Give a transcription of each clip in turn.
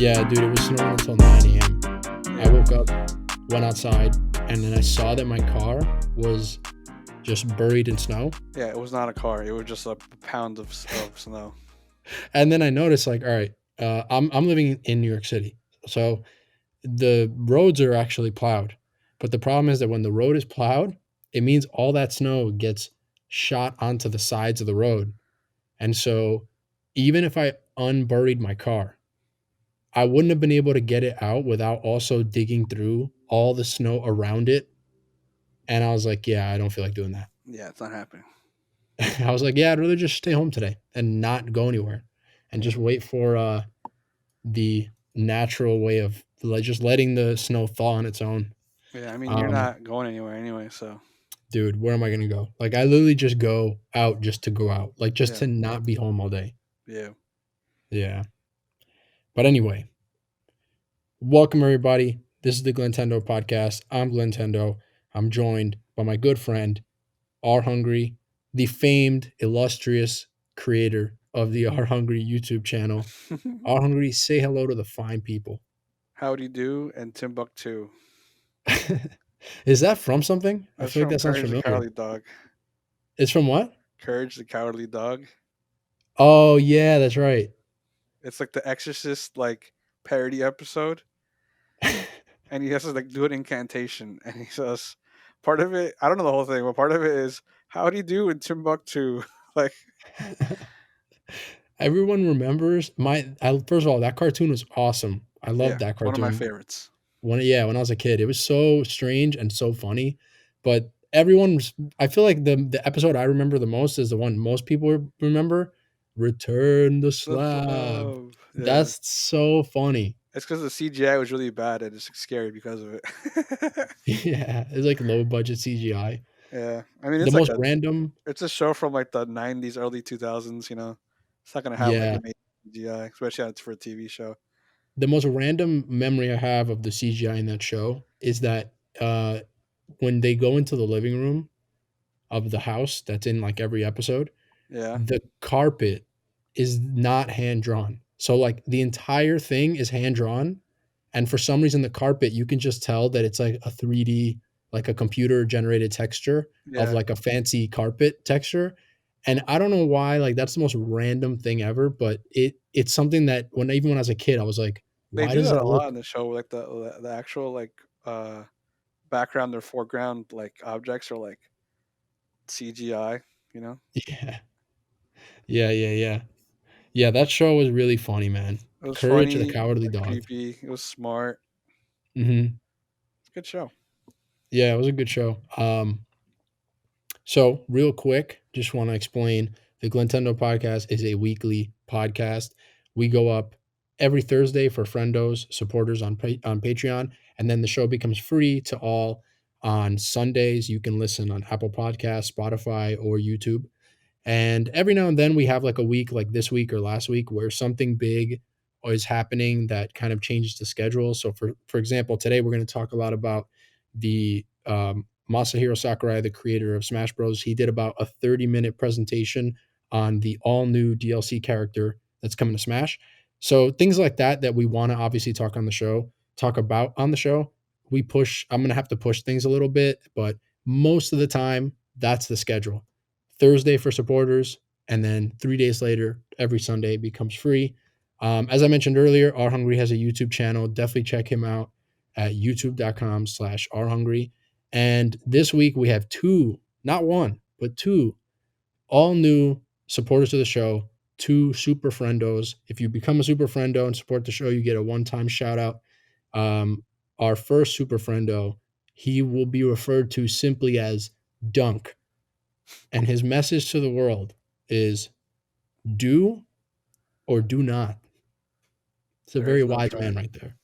Yeah, dude, it was snowing until 9 a.m. I Yeah, woke up, went outside, and then I saw that my car was just buried in snow. yeah. It was not a car. It was just a pound of snow. And then I noticed, like, all right, I'm living in New York City, so the roads are actually plowed. But the problem is that when the road is plowed, it means all that snow gets shot onto the sides of the road. And so even if I unburied my car, I wouldn't have been able to get it out without also digging through all the snow around it. And I was like, yeah, I don't feel like doing that. Yeah, it's not happening. I was like, yeah, I'd rather just stay home today and not go anywhere and Yeah, just wait for the natural way of like just letting the snow thaw on its own. yeah. I mean, you're Um, not going anywhere anyway, so dude, where am I gonna go? Like, I literally just go out just to go out, like just yeah, to not be home all day. yeah. Yeah. But anyway, welcome everybody. This is the Glentendo podcast. I'm Glentendo. I'm joined by my good friend Arhungry, the famed, illustrious creator of the Arhungry YouTube channel. Arhungry, say hello to the fine people. Howdy do and Timbuktu. Is that from something? I That's feel like from that sounds Courage the familiar. Cowardly Dog. It's from what? Courage the Cowardly Dog. Oh yeah, that's right. It's like the Exorcist like parody episode, and he has to like do an incantation, and he says, part of it. I don't know the whole thing, but part of it is howdy do in Timbuktu. like, Everyone remembers first of all, that cartoon was awesome. I yeah, loved that one of my cartoon. favorites. When I was a kid, it was so strange and so funny. But I feel like the episode I remember the most is the one most people remember. Return the The slab. slab. Yeah. That's so funny. It's because the CGI was really bad and it's scary because of it. Yeah, it's like low budget CGI. yeah, I mean The it's like most a random, it's a show from like the '90s, early 2000s. It's not gonna have like yeah, amazing CGI, especially for a TV show. the most random memory I have of the CGI in that show is that uh, when they go into the living room of the house that's in like every episode, Yeah, the carpet is not hand drawn. So like the entire thing is hand drawn, and for some reason the carpet you can just tell that it's like a 3D, like a computer generated texture of yeah. like a fancy carpet texture. And I don't know why, like that's the most random thing ever, but it's something that when I was a kid, I was like, They why do does that that a lot look in the show. Like the actual like background or foreground like objects are like CGI. You know, yeah. Yeah, yeah, yeah. Yeah, that show was really funny, man. it was Courage the funny, Cowardly like Dog. creepy. It was smart. Mhm. It's a good show. Yeah, it was a good show. So, real quick, just want to explain the Glentendo podcast is a weekly podcast. We go up every Thursday for friendos, supporters on Patreon, and then the show becomes free to all on Sundays. You can listen on Apple Podcasts, Spotify, or YouTube. And every now and then we have like a week like this week or last week where something big is happening that kind of changes the schedule. So for example, today we're going to talk a lot about the Masahiro Sakurai, the creator of Smash Bros. He did about a 30-minute presentation on the all new DLC character that's coming to Smash. So things like that we want to obviously talk about on the show. I'm going to have to push things a little bit, but most of the time that's the schedule. Thursday for supporters, and then 3 days later, every Sunday becomes free. As I mentioned earlier, Our Hungry has a YouTube channel. Definitely check him out at youtube.com/ourhungry. And this week we have two, not one, but two all new supporters of the show, two super friendos. If you become a super friendo and support the show, you get a one-time shout out. Um, our first super friendo, he will be referred to simply as Dunk. And his message to the world is do or do not. It's a There very is no wise try. man right there.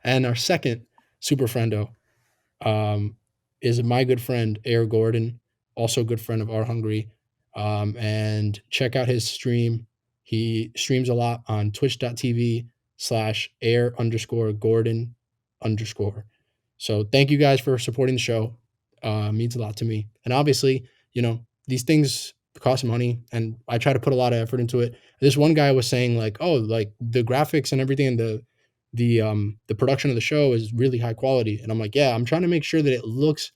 And our second super friendo is my good friend, Air Gordon, also a good friend of Our Hungry. And check out his stream. He streams a lot on twitch.tv/air underscore Gordon underscore. So thank you guys for supporting the show. Means a lot to me. And obviously, these things costs money, and I try to put a lot of effort into it. This one guy was saying like, oh, like the graphics and everything and the production of the show is really high quality, and I'm like, yeah, I'm trying to make sure that it looks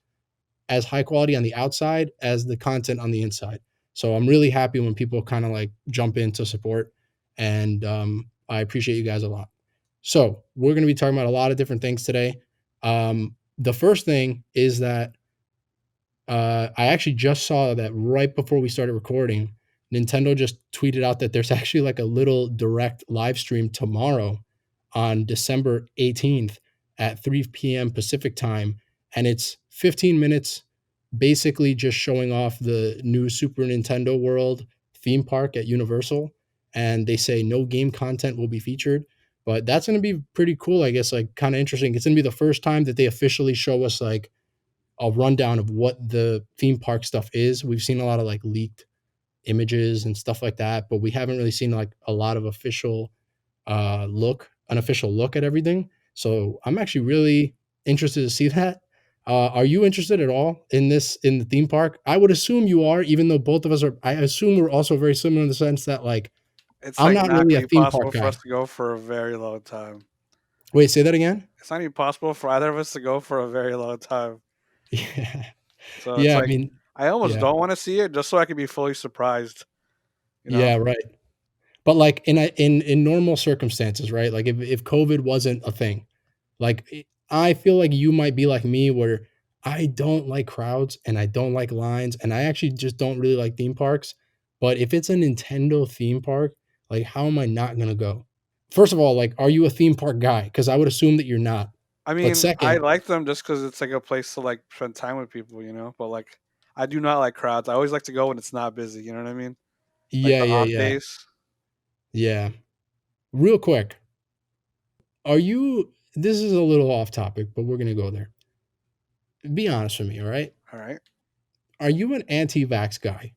as high quality on the outside as the content on the inside. So I'm really happy when people kind of like jump in to support, and I appreciate you guys a lot. So we're going to be talking about a lot of different things today. The first thing is that I actually just saw that right before we started recording, Nintendo just tweeted out that there's actually like a little direct live stream tomorrow on December 18th at 3 p.m. Pacific time. And it's 15 minutes, basically just showing off the new Super Nintendo World theme park at Universal. And they say no game content will be featured. But that's going to be pretty cool, I guess, like kind of interesting. It's going to be the first time that they officially show us like a rundown of what the theme park stuff is. We've seen a lot of like leaked images and stuff like that, but we haven't really seen like a lot of an official look at everything. So I'm actually really interested to see that. Are you interested at all in this in the theme park? I would assume you are, even though both of us are. I assume we're also very similar in the sense that like It's I'm like not not really gonna a be theme park possible for guy. us to go for a very long time. Wait, say that again. It's not even possible for either of us to go for a very long time. Yeah, So it's yeah. I like mean, I almost yeah, don't want to see it just so I can be fully surprised. You know? yeah, right. But like in normal circumstances, right? Like if COVID wasn't a thing, like I feel like you might be like me where I don't like crowds and I don't like lines and I actually just don't really like theme parks. But if it's a Nintendo theme park, like how am I not gonna go? First of all, like are you a theme park guy? Because I would assume that you're not. I But mean, I second, like them just because it's like a place to like spend time with people. You know? But like, I do not like crowds. I always like to go when it's not busy. You know what I mean? Like yeah, the yeah, off yeah, days. yeah. Real quick, are you? This is a little off topic, but we're gonna go there. Be honest with me, all right? All right. Are you an anti-vax guy?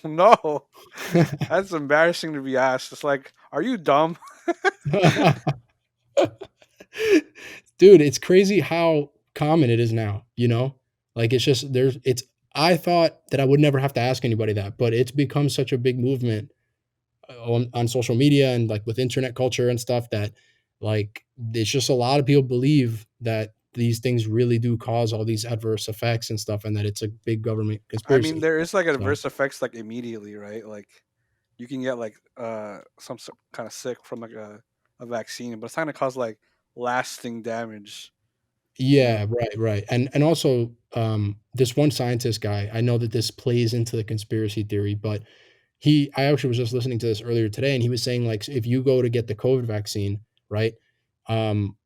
No, that's embarrassing to be asked. It's like, are you dumb? Dude, it's crazy how common it is now, you know? Like it's just there's it's I thought that I would never have to ask anybody that, but it's become such a big movement on social media and like with internet culture and stuff that like it's just a lot of people believe that these things really do cause all these adverse effects and stuff and that it's a big government I mean, conspiracy. there is like So, adverse effects like immediately, right? Like you can get like some kind of sick from like a vaccine, but it's not gonna cause like lasting damage. You know? yeah, right, right. And also this one scientist guy, I know that this plays into the conspiracy theory, but I actually was just listening to this earlier today and he was saying like if you go to get the COVID vaccine, right? Um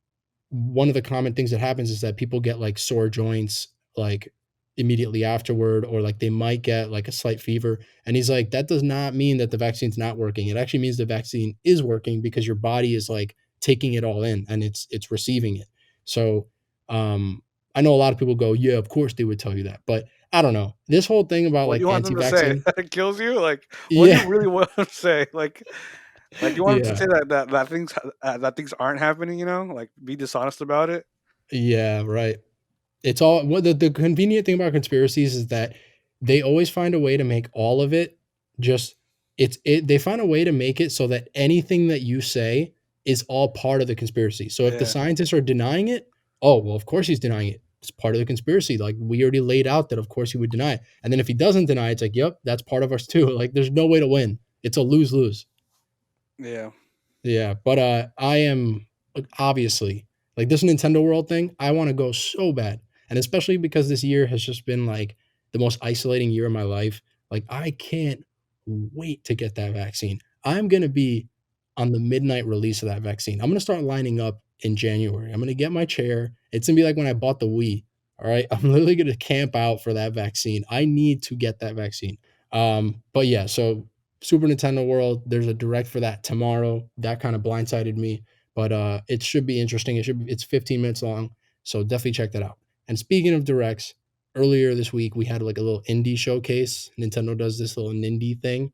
one of the common things that happens is that people get like sore joints like immediately afterward or like they might get like a slight fever and he's like that does not mean that the vaccine's not working. It actually means the vaccine is working because your body is like taking it all in and it's receiving it. So um I know a lot of people go, yeah, of course they would tell you that, but I don't know, this whole thing about What do like you want them to say? anti-vaccine. That it kills you? Like, what do you Yeah. really want them to say? Like you want them to Yeah, say that things aren't happening? You know, like be dishonest about it. yeah, right. It's all what the convenient thing about conspiracies is that they always find a way to make all of it just they find a way to make it so that anything that you say is all part of the conspiracy. So if the Yeah, scientists are denying it, oh, well, of course he's denying it. It's part of the conspiracy. Like we already laid out that of course he would deny it. And then if he doesn't deny it, it's like, yep, that's part of us too. Like there's no way to win. It's a lose-lose. yeah. Yeah, but I am like, obviously like this Nintendo World thing. I want to go so bad, and especially because this year has just been like the most isolating year of my life. Like I can't wait to get that vaccine. I'm gonna be on the midnight release of that vaccine. I'm gonna start lining up in January. I'm gonna get my chair. It's gonna be like when I bought the Wii. All right, I'm literally gonna camp out for that vaccine. I need to get that vaccine. But yeah, so Super Nintendo World, there's a direct for that tomorrow. That kind of blindsided me, but it should be interesting. It's 15 minutes long, so definitely check that out. And speaking of directs, earlier this week we had like a little indie showcase. Nintendo does this little indie thing.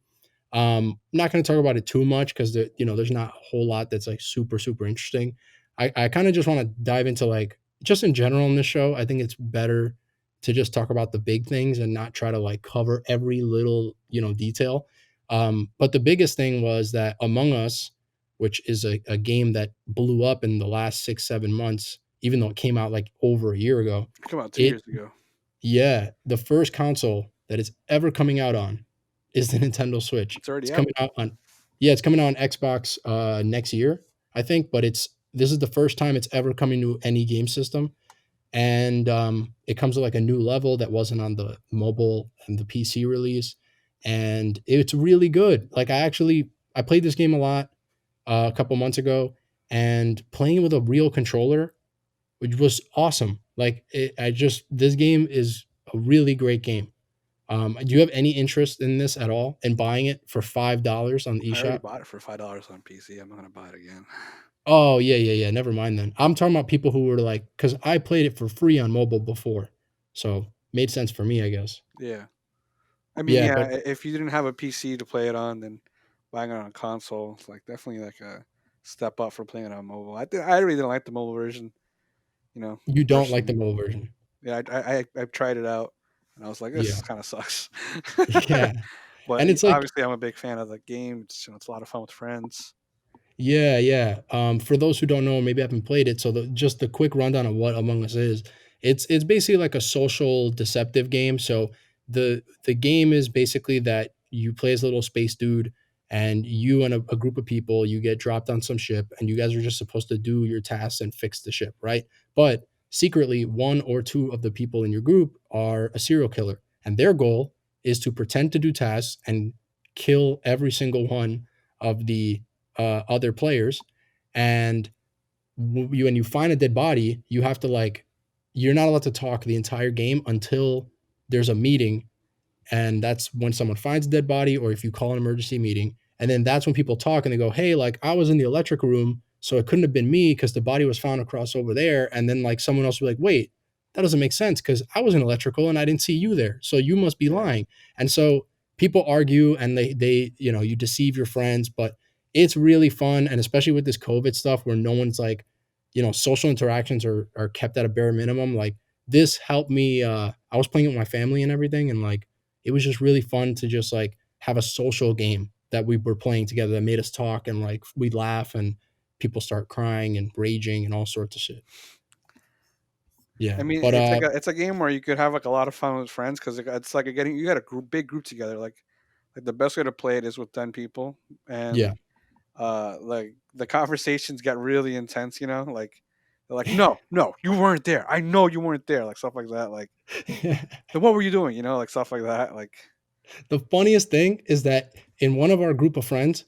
I'm not going to talk about it too much because there's not a whole lot that's like super super interesting. I kind of just want to dive into like just in general in this show. I think it's better to just talk about the big things and not try to like cover every little, detail. But the biggest thing was that Among Us, which is a game that blew up in the last 6 7 months, even though it came out like over a year ago. Come out 2 years It ago. Yeah, the first console that it's ever coming out on is the Nintendo Switch. It's already It's out. coming out on Yeah, it's coming out on Xbox next year, I think, but this is the first time it's ever coming to any game system. And it comes with like a new level that wasn't on the mobile and the PC release. And it's really good. Like I played this game a lot a couple months ago, and playing it with a real controller, which was awesome. This game is a really great game. Do you have any interest in this at all in buying it for $5 on the I already eShop? bought it for $5 on PC. I'm not gonna buy it again. Oh yeah, yeah, yeah. Never mind then. I'm talking about people who were like, because I played it for free on mobile before, so made sense for me, I guess. Yeah. I mean, Yeah, yeah, but if you didn't have a PC to play it on, then buying it on a console is like definitely like a step up for playing it on mobile. I really didn't like the mobile version, you don't like the personally. mobile version. Yeah, I've tried it out, and I was like, this Yeah, kind of sucks. yeah, But and it's like obviously, I'm a big fan of the game. It's a lot of fun with friends. yeah, yeah. For those who don't know, maybe haven't played it, so just the quick rundown of what Among Us is. It's basically like a social deceptive game. So the game is basically that you play as a little space dude, and you and a group of people, you get dropped on some ship, and you guys are just supposed to do your tasks and fix the ship, right? But secretly, one or two of the people in your group are a serial killer, and their goal is to pretend to do tasks and kill every single one of the other players. And when you find a dead body, you have to like you're not allowed to talk the entire game until there's a meeting, and that's when someone finds a dead body or if you call an emergency meeting. And then that's when people talk and they go, hey, like I was in the electric room, so it couldn't have been me because the body was found across over there. And then like someone else will be like, wait, that doesn't make sense because I was in electrical and I didn't see you there, so you must be Yeah, lying. And so people argue and they you deceive your friends. But it's really fun, and especially with this COVID stuff where no one's like, social interactions are kept at a bare minimum. Like this helped me. I was playing it with my family and everything, and like it was just really fun to just like have a social game that we were playing together that made us talk and like we laugh and people start crying and raging and all sorts of shit. I Yeah. mean, But it's a game where you could have like a lot of fun with friends because it's like getting you got a big group together. Like the best way to play it is with 10 people, yeah. and like the conversations get really intense. Like they're like, no, no, you weren't there. I know you weren't there. Like stuff like that. Like, then what were you doing? Like stuff like that. Like, The funniest thing is that in one of our group of friends,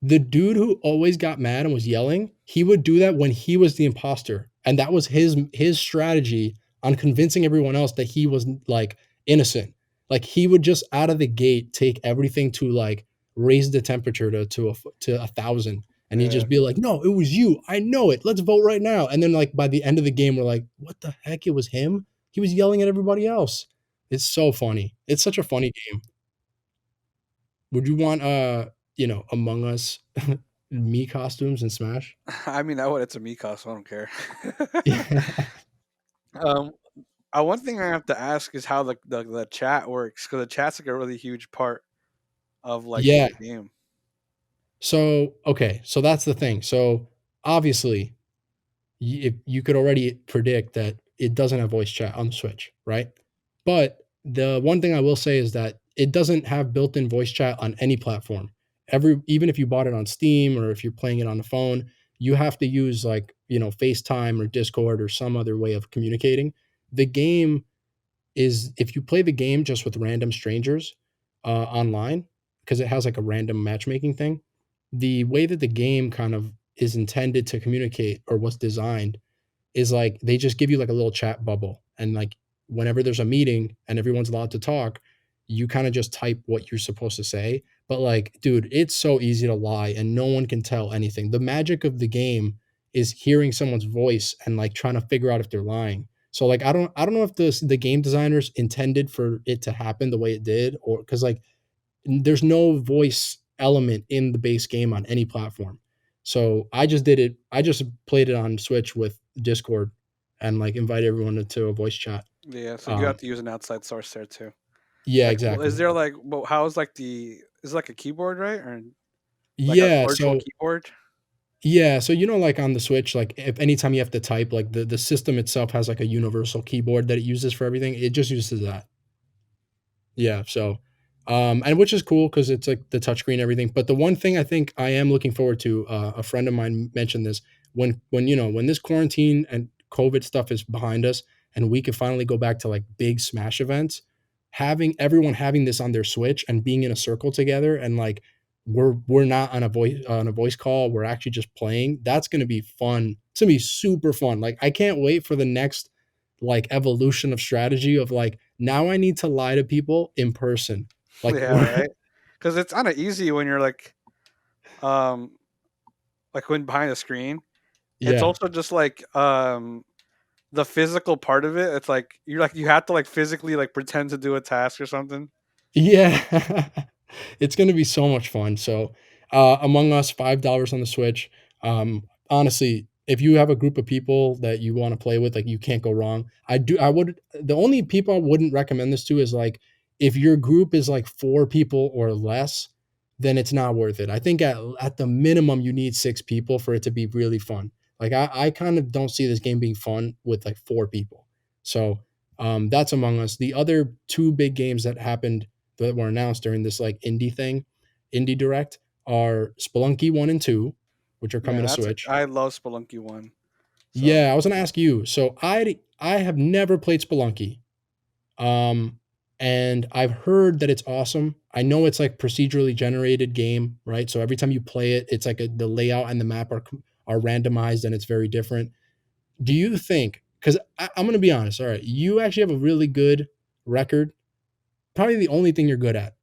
the dude who always got mad and was yelling, he would do that when he was the imposter. And that was his strategy on convincing everyone else that he was like innocent. Like he would just out of the gate take everything to like raise the temperature to 1,000. And he'd yeah. just be like, no, it was you. I know it. Let's vote right now. And then like by the end of the game, we're like, what the heck? It was him. He was yelling at everybody else. It's so funny. It's such a funny game. Would you want Among Us me costumes in Smash? I mean, that what it's a me cost. So I don't care. Yeah. um, one thing I have to ask is how the chat works because the chat's like a really huge part of like Yeah. the game. So, okay, so that's the thing. So, obviously, if you could already predict that it doesn't have voice chat on the Switch, right? But the one thing I will say is that it doesn't have built-in voice chat on any platform. Even if you bought it on Steam or if you're playing it on the phone, you have to use like, FaceTime or Discord or some other way of communicating. The game is if you play the game just with random strangers online, because it has like a random matchmaking thing, the way that the game kind of is intended to communicate or was designed is like they just give you like a little chat bubble. And like whenever there's a meeting and everyone's allowed to talk, you kind of just type what you're supposed to say. But like, dude, it's so easy to lie and no one can tell anything. The magic of the game is hearing someone's voice and like trying to figure out if they're lying. So like I don't know if the game designers intended for it to happen the way it did, or because like there's no voice element in the base game on any platform. So I just did it. I just played it on Switch with Discord and like invited everyone to a voice chat. Yeah, so you have Um, to use an outside source there too. yeah, Like, well, is exactly. there like, well, how is like the is it like a keyboard, right, or like a Yeah, virtual so keyboard? yeah, so like on the Switch, like if anytime you have to type, like the system itself has like a universal keyboard that it uses for everything. It just uses that. Yeah, so, and which is cool because it's like the touchscreen and everything, but the one thing I think I am looking forward to, a friend of mine mentioned this, when this quarantine and COVID stuff is behind us and we can finally go back to, like, big Smash events, having everyone having this on their Switch and being in a circle together and, like, we're not on a voice call, we're actually just playing, that's gonna be fun. It's gonna be super fun, like, I can't wait for the next, like, evolution of strategy of, like, now I need to lie to people in person. Like, Yeah, we're right. Because it's kind of easy when you're um, like when behind a screen. It's yeah. also just the physical part of it. It's like you have to like physically like pretend to do a task or something. Yeah. It's gonna be so much fun. So, Among Us, $5 on the Switch. Honestly, if you have a group of people that you wanna play with, like, you can't go wrong. I would the only people I wouldn't recommend this to is, like, if your group is, like, 4 people or less, then it's not worth it. I think at the minimum, you need 6 people for it to be really fun. Like, I kind of don't see this game being fun with, like, 4 people. So, that's Among Us. The other 2 big games that happened that were announced during this like indie direct are Spelunky 1 and 2, which are Yeah, coming to Switch. I love Spelunky 1. So Yeah, I was gonna ask you. So I have never played Spelunky. Um and I've heard that it's awesome. I know it's like procedurally generated game, right? So every time you play it, it's like the layout and the map are randomized and it's very different. Do you think, because I'm gonna be honest, all right, you actually have a really good record. Probably the only thing you're good at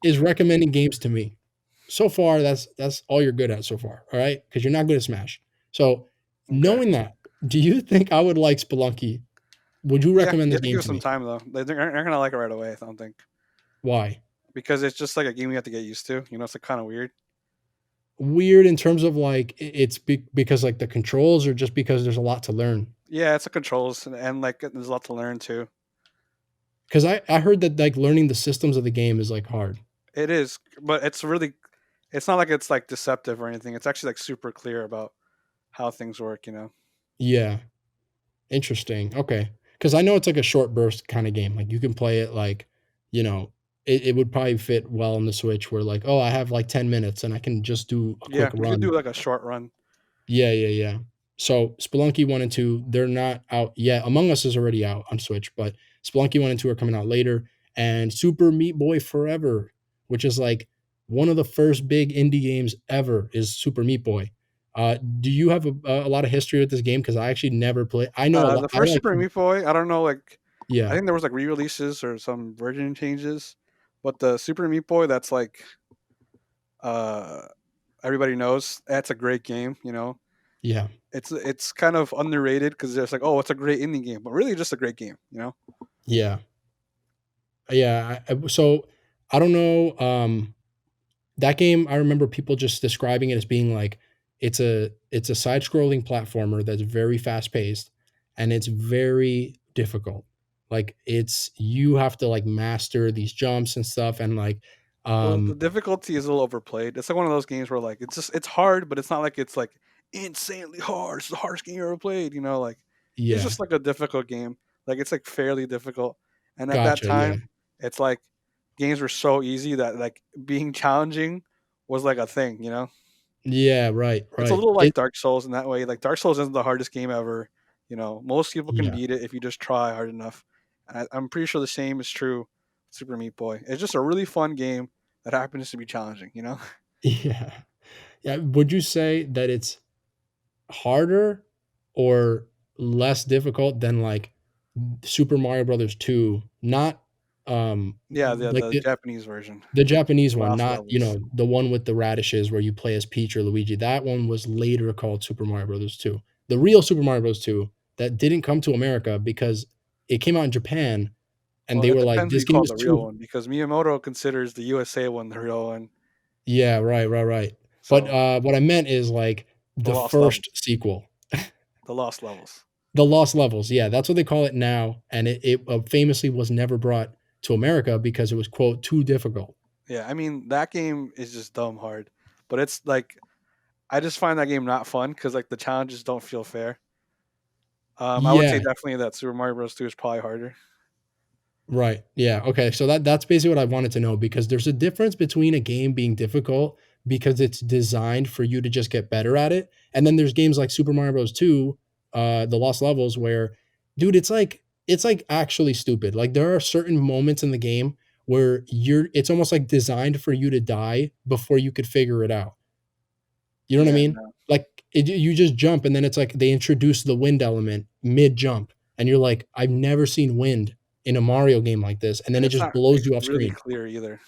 is recommending games to me. So far, that's all you're good at so far, all right? Because you're not good at Smash. So, okay. knowing that, do you think I would like Spelunky? Would you Yeah, recommend you this have to give game it to some me? time though. They're not gonna like it right away. I don't think Why? because it's just like a game you have to get used to. You know, it's like kind of weird. Weird in terms of like it's because like the controls, or just because there's a lot to learn? Yeah, it's the controls and like there's a lot to learn too. Because I heard that like learning the systems of the game is like hard. It is, but it's not like it's like deceptive or anything. It's actually like super clear about how things work. You know. Yeah, interesting. Okay, because I know it's like a short burst kind of game. Like you can play it like, you know, it would probably fit well on the Switch where like, oh, I have like 10 minutes and I can just do a Yeah, quick you could run. do like a short run. Yeah, yeah, yeah. So Spelunky 1 and 2, they're not out yet. Among Us is already out on Switch, but Spelunky 1 and 2 are coming out later. And Super Meat Boy Forever, which is like one of the first big indie games ever, is Super Meat Boy. Do you have a lot of history with this game? Because I actually never played. I know a lot. The I first like, Super Meat Boy, I don't know, like I yeah, think there was like re-releases or some version changes, but the Super Meat Boy, that's like uh everybody knows that's a great game. You know, yeah, it's kind of underrated because it's like, oh, it's a great indie game, but really just a great game. You know. yeah, yeah. So I don't know. That game, I remember people just describing it as being like it's a side-scrolling platformer that's very fast-paced and it's very difficult. Like it's you have to like master these jumps and stuff and like Well, the um difficulty is a little overplayed. It's like one of those games where like it's hard, but it's not like it's like insanely hard. It's the hardest game you ever played. You know, like it's yeah, just like a difficult game. Like it's like fairly difficult. And at that gotcha, yeah. time, it's like games were so easy that like being challenging was like a thing. You know, Yeah, right, it's a right. little like It Dark Souls in that way. Like Dark Souls isn't the hardest game ever. You know, most people can yeah. beat it if you just try hard enough. And I'm pretty sure the same is true with Super Meat Boy. It's just a really fun game that happens to be challenging. You know. Yeah. Yeah, would you say that it's harder or less difficult than like Super Mario Brothers 2? Not Yeah, like the Japanese version, the Japanese one, lost not, levels. the one with the radishes where you play as Peach or Luigi. That one was later called Super Mario Brothers 2. The real Super Mario Bros. 2 that didn't come to America because it came out in Japan and Well, they it were like, depends who "This you game call is the real too." one because Miyamoto considers the USA one the real one. Yeah, right, right, right. But, So what I meant is, like, the the lost levels, first sequel. the lost levels. The Lost Levels, yeah, that's what they call it now, and it famously was never brought to America because it was quote too difficult. Yeah, I mean that game is just dumb hard, but it's like I just find that game not fun because like the challenges don't feel fair. I would say Yeah, definitely that Super Mario Bros. 2 is probably harder. right. Yeah. Okay. So that's basically what I wanted to know because there's a difference between a game being difficult because it's designed for you to just get better at it, and then there's games like Super Mario Bros. 2, The Lost Levels, where, dude, it's like actually stupid. Like there are certain moments in the game where it's almost like designed for you to die before you could figure it out. You know what I Yeah, mean? no, Like you just jump and then it's like they introduce the wind element mid jump, and you're like, I've never seen wind in a Mario game like this, and then and it it's just not blows you off really screen. clear either.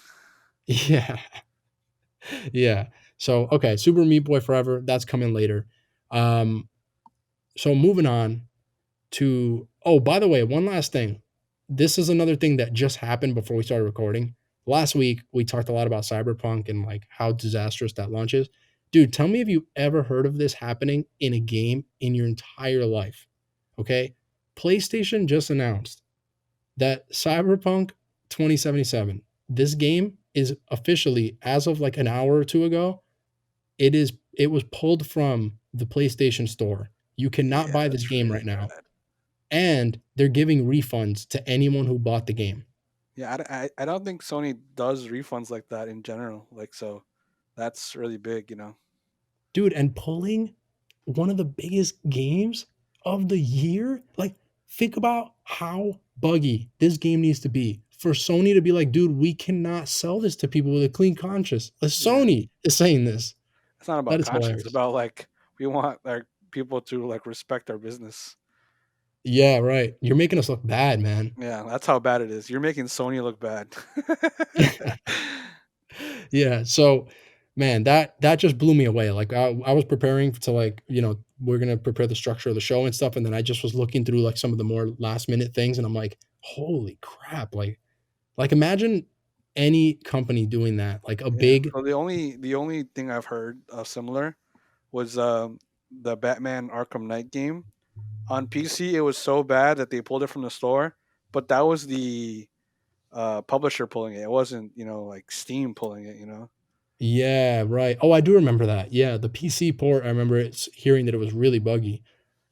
Yeah, yeah. So okay, Super Meat Boy Forever, that's coming later. Um, so moving on to, oh, by the way, one last thing. This is another thing that just happened before we started recording. Last week we talked a lot about Cyberpunk and like how disastrous that launch is. Dude, tell me if you ever heard of this happening in a game in your entire life. Okay? PlayStation just announced that Cyberpunk 2077, this game is officially, as of like an hour or two ago, it was pulled from the PlayStation Store. You cannot Yeah, buy this that's game really right now, bad. and they're giving refunds to anyone who bought the game. Yeah, I don't think Sony does refunds like that in general. Like so, that's really big, you know. Dude, and pulling one of the biggest games of the year? Like, think about how buggy this game needs to be for Sony to be like, dude, we cannot sell this to people with a clean conscience. Yeah, Sony is saying this. it's not That about is conscience. It's hilarious. about like we want like people to like respect our business. Yeah, right. You're making us look bad, man. Yeah, that's how bad it is. You're making Sony look bad. Yeah. So, man, that just blew me away. Like I was preparing to, like, we're gonna prepare the structure of the show and stuff, and then I just was looking through like some of the more last minute things, and I'm like, holy crap! Like imagine any company doing that. Like a Yeah. big So the only thing I've heard similar was the Batman Arkham Knight game on PC. It was so bad that they pulled it from the store, but that was the publisher pulling it. It wasn't like Steam pulling it. yeah, right. Oh, I do remember that. Yeah, the PC port. I remember it's hearing that it was really buggy.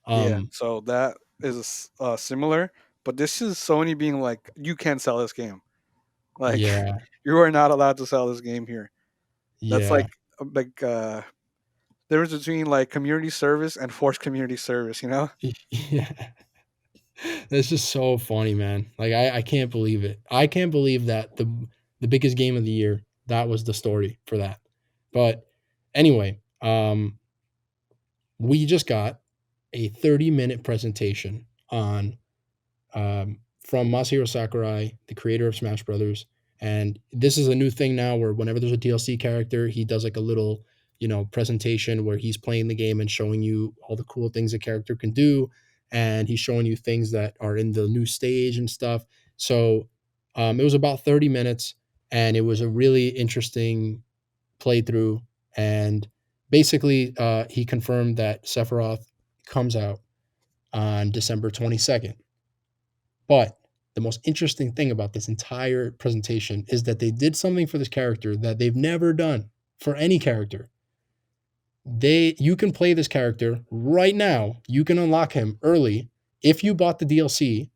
Yeah. Um, So that is similar, but this is Sony being like, you can't sell this game. Like yeah, you are not allowed to sell this game here. That's yeah, like difference between like community service and forced community service. yeah. That's just so funny, man. Like I can't believe it. I can't believe that the biggest game of the year, that was the story for that. But anyway, we just got a 30-minute presentation on from Masahiro Sakurai, the creator of Smash Brothers. And this is a new thing now where whenever there's a DLC character, he does like a little, presentation where he's playing the game and showing you all the cool things the character can do. And he's showing you things that are in the new stage and stuff. So it was about 30 minutes, and it was a really interesting playthrough. And basically, he confirmed that Sephiroth comes out on December 22nd. But the most interesting thing about this entire presentation is that they did something for this character that they've never done for any character. You can play this character right now. You can unlock him early if you bought the DLC,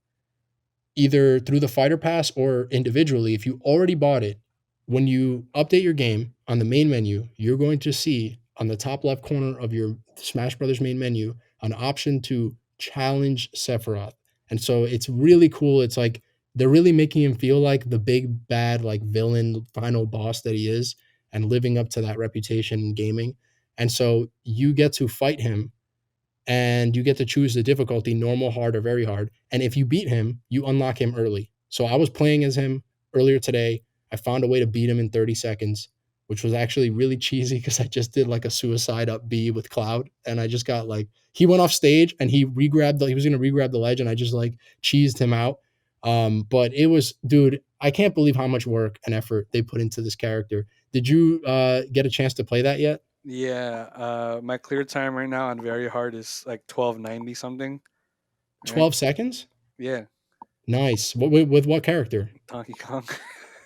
either through the fighter pass or individually. If you already bought it, when you update your game on the main menu, you're going to see on the top left corner of your Smash Brothers main menu an option to challenge Sephiroth. And so it's really cool. It's like they're really making him feel like the big bad like villain final boss that he is, and living up to that reputation in gaming. And so you get to fight him, and you get to choose the difficulty: normal, hard, or very hard. And if you beat him, you unlock him early. So I was playing as him earlier today. I found a way to beat him in 30 seconds, which was actually really cheesy because I just did like a suicide up B with Cloud. And I just got like, he went off stage and he he was going to regrab the ledge, and I just like cheesed him out. But it was, dude, I can't believe how much work and effort they put into this character. Did you get a chance to play that yet? Yeah, my clear time right now on very hard is like 1290 something. right? 12 seconds? Yeah, Nice. With what character? Donkey Kong.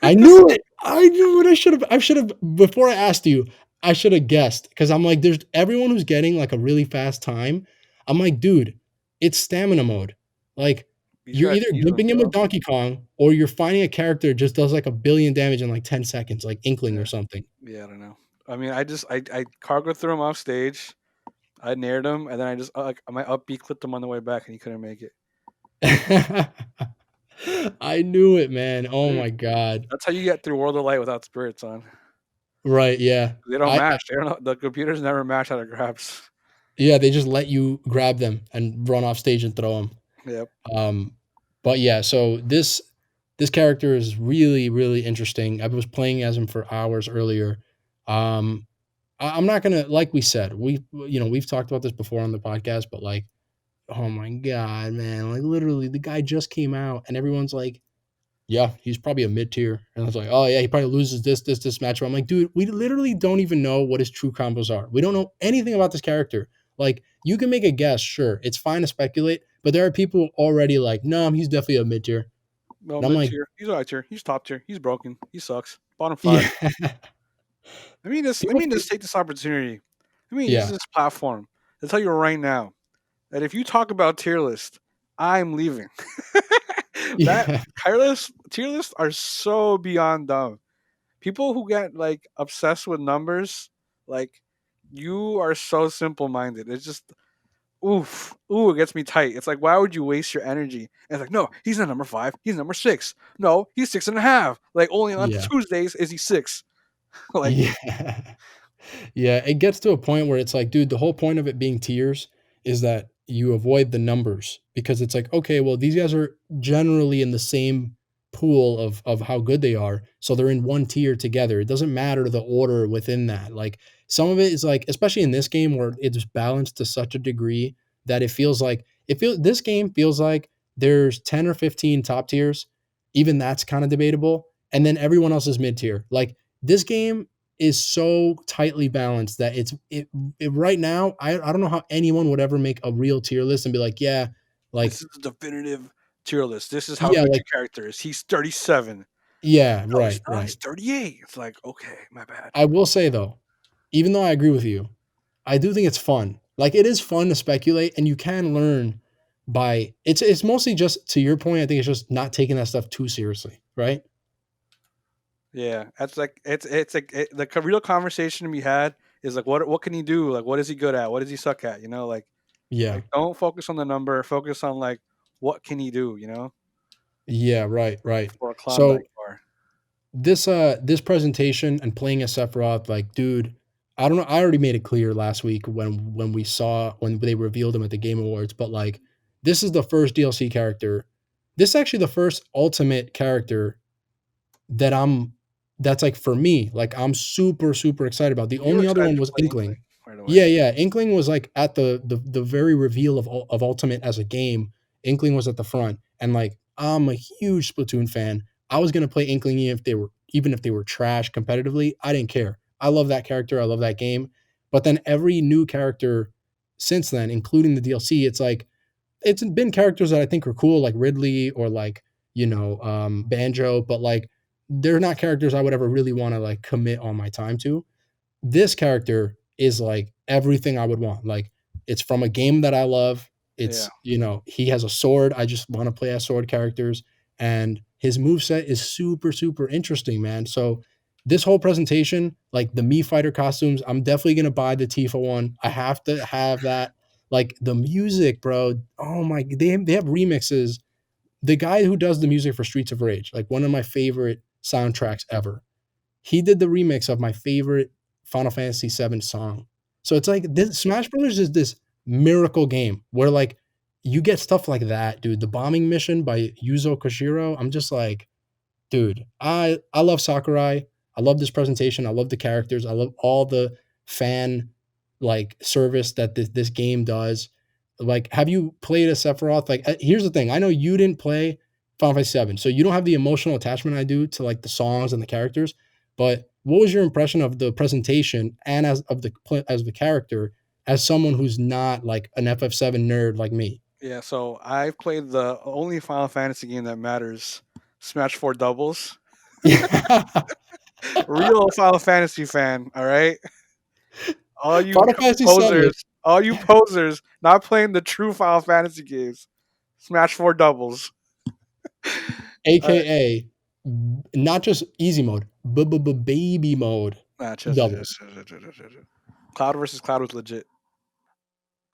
I knew it. I knew it. I should have before I asked you, I should have guessed because I'm like, there's everyone who's getting like a really fast time. I'm like, dude, it's stamina mode. Like, You just you're gotta either tease them, gimping him with bro. Donkey Kong or you're finding a character that just does like a billion damage in like 10 seconds, like Inkling Yeah, or something. yeah. I don't know. I mean, I cargo threw him off stage. I nared him, and then I just like my up B clipped him on the way back, and he couldn't make it. I knew it, man. Oh Dude, my god. that's how you get through World of Light without spirits on. Right, yeah. They don't I mash. They don't. The computers never mash out of grabs. yeah, they just let you grab them and run off stage and throw them. Yep. Um, but yeah, so this character is really really interesting. I was playing as him for hours earlier. I'm not gonna like we said we've talked about this before on the podcast, but like oh my god, man, like literally the guy just came out and everyone's like, yeah, he's probably a mid tier, and I was like, oh yeah, he probably loses this match. I'm like, dude, we literally don't even know what his true combos are. We don't know anything about this character. Like, you can make a guess, sure, it's fine to speculate, but there are people already like, no, he's definitely a mid tier. No And I'm mid like, tier. He's high tier. He's top tier. He's broken. He sucks. Bottom five. yeah, I mean, this. Let people, me just take this opportunity. Let me use yeah, this platform to tell you right now that if you talk about tier list, I'm leaving. That yeah, tier lists are so beyond dumb. People who get like obsessed with numbers, like you are so simple minded. It's just it gets me tight. It's like, why would you waste your energy? And it's like, no, he's not number five. He's number six. No, he's 6.5. Like only on yeah, Tuesdays is he six. Like, yeah. Yeah, it gets to a point where it's like, dude, the whole point of it being tiers is that you avoid the numbers because it's like, okay, well, these guys are generally in the same pool of how good they are, so they're in one tier together. It doesn't matter the order within that. Like some of it is like, especially in this game where it's balanced to such a degree that this game feels like there's 10 or 15 top tiers. Even that's kind of debatable. And then everyone else is mid tier. Like this game is so tightly balanced that it right now I don't know how anyone would ever make a real tier list and be like, yeah, this like is the definitive tier list. This is how yeah, good like your character is. He's 37. yeah, No, he's right, not. right. He's 38. It's like, okay, my bad. I will say though, even though I agree with you, I do think it's fun. Like it is fun to speculate and you can learn by it's mostly just to your point, I think it's just not taking that stuff too seriously, right? Yeah, that's like it's like real conversation to be had is like what can he do? Like what is he good at? What does he suck at? You know, Yeah. like don't focus on the number. Focus on like what can he do? You know, Yeah, right, right. for a climb that So far. this presentation and playing as Sephiroth, like, dude, I don't know. I already made it clear last week when they revealed him at the Game Awards, but like, this is the first DLC character. This is actually the first Ultimate character that that's like for me, like I'm super super excited about. The You were only other excited one to was play Inkling Inkling. right away. Yeah, yeah. Inkling was like at the very reveal of Ultimate as a game. Inkling was at the front, and like I'm a huge Splatoon fan. I was gonna play Inkling even if they were trash competitively. I didn't care. I love that character. I love that game. But then every new character since then, including the DLC, it's been characters that I think are cool, like Ridley or like Banjo, but like they're not characters I would ever really want to like commit all my time to. This character is like everything I would want. Like it's from a game that I love. Yeah, He has a sword. I just want to play as sword characters. And his move set is super, super interesting, man. So this whole presentation, like the Mii Fighter costumes, I'm definitely gonna buy the Tifa one. I have to have that. Like the music, bro. Oh my, they have remixes. The guy who does the music for Streets of Rage, like one of my favorite soundtracks ever, he did the remix of my favorite Final Fantasy VII song. So it's like this Smash Brothers is this miracle game where like you get stuff like that, dude. The bombing mission by Yuzo Koshiro. I'm just like, dude, I love Sakurai. I love this presentation. I love the characters. I love all the fan like service that this game does. Like, have you played a Sephiroth? Like, here's the thing. I know you didn't play Final Fantasy VII, so you don't have the emotional attachment I do to like the songs and the characters. But what was your impression of the presentation and as the character as someone who's not like an FF7 nerd like me? Yeah, so I've played the only Final Fantasy game that matters, Smash 4 Doubles. Yeah. Real Final Fantasy fan, all right? Final Fantasy 7, All you posers, not playing the true Final Fantasy games. Smash 4 Doubles. All right. aka not just easy mode, baby mode Nah, doubles. Cloud versus Cloud was legit.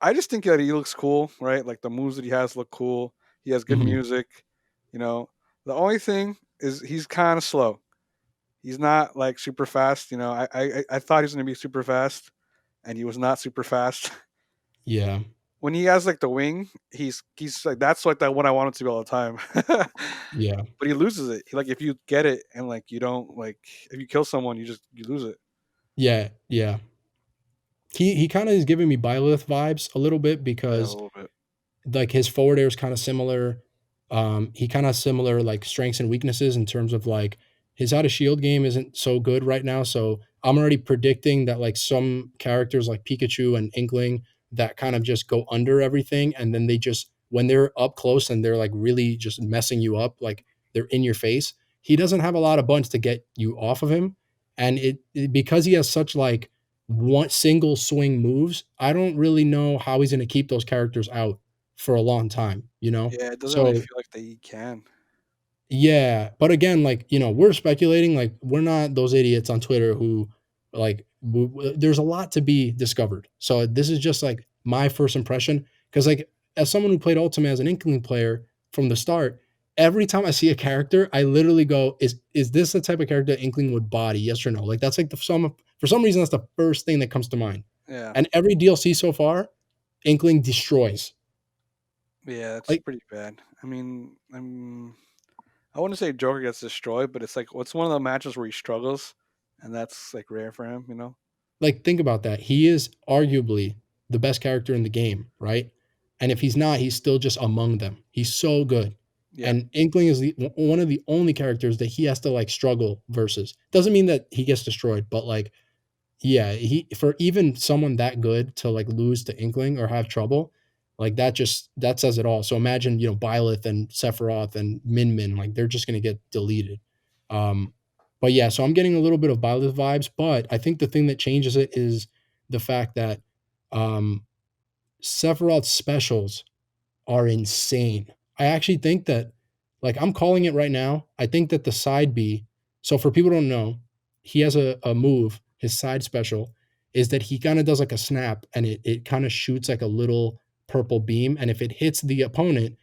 I just think that he looks cool, right? Like the moves that he has look cool. He has good Mhm. music. You know, the only thing is he's kind of slow. He's not like super fast. I thought he was gonna be super fast, and he was not super fast. Yeah. When he has like the wing, he's like that's like that what I want it to be all the time. Yeah. But he loses it. Like if you get it and like you don't like if you kill someone, you lose it. Yeah. Yeah. He kind of is giving me Byleth vibes a little bit Yeah, a because little bit. like his forward air is kind of similar. He kind of similar like strengths and weaknesses in terms of like his out of shield game isn't so good right now. So I'm already predicting that like some characters like Pikachu and Inkling that kind of just go under everything, and then they just when they're up close and they're like really just messing you up, like they're in your face. He doesn't have a lot of bunch to get you off of him, and because he has such like one single swing moves. I don't really know how he's going to keep those characters out for a long time, you know? Yeah, it doesn't really So, feel like they can. yeah, but again, like, we're speculating, like, we're not those idiots on Twitter who, like, there's a lot to be discovered. So, this is just like my first impression. Cause, like, as someone who played Ultimate as an Inkling player from the start, every time I see a character, I literally go, is this the type of character Inkling would body? Yes or no? Like, that's like for some reason, that's the first thing that comes to mind. Yeah, And every DLC so far, Inkling destroys. yeah, that's Like, pretty bad. I mean, I wouldn't say Joker gets destroyed, but it's like what's one of the matches where he struggles, and that's like rare for him, you know? think about that. He is arguably the best character in the game, right? And if he's not, he's still just among them. He's so good. Yeah, And Inkling is one of the only characters that he has to like struggle versus. Doesn't mean that he gets destroyed, but like yeah, he for even someone that good to like lose to Inkling or have trouble, like that says it all. So imagine, Byleth and Sephiroth and Min Min, like they're just gonna get deleted. Um, but yeah, so I'm getting a little bit of Byleth vibes, but I think the thing that changes it is the fact that um Sephiroth's specials are insane. I actually think that, like, I'm calling it right now. I think that the side B, so for people who don't know, he has a move, his side special is that he kind of does like a snap and it kind of shoots like a little purple beam. And if it hits the opponent,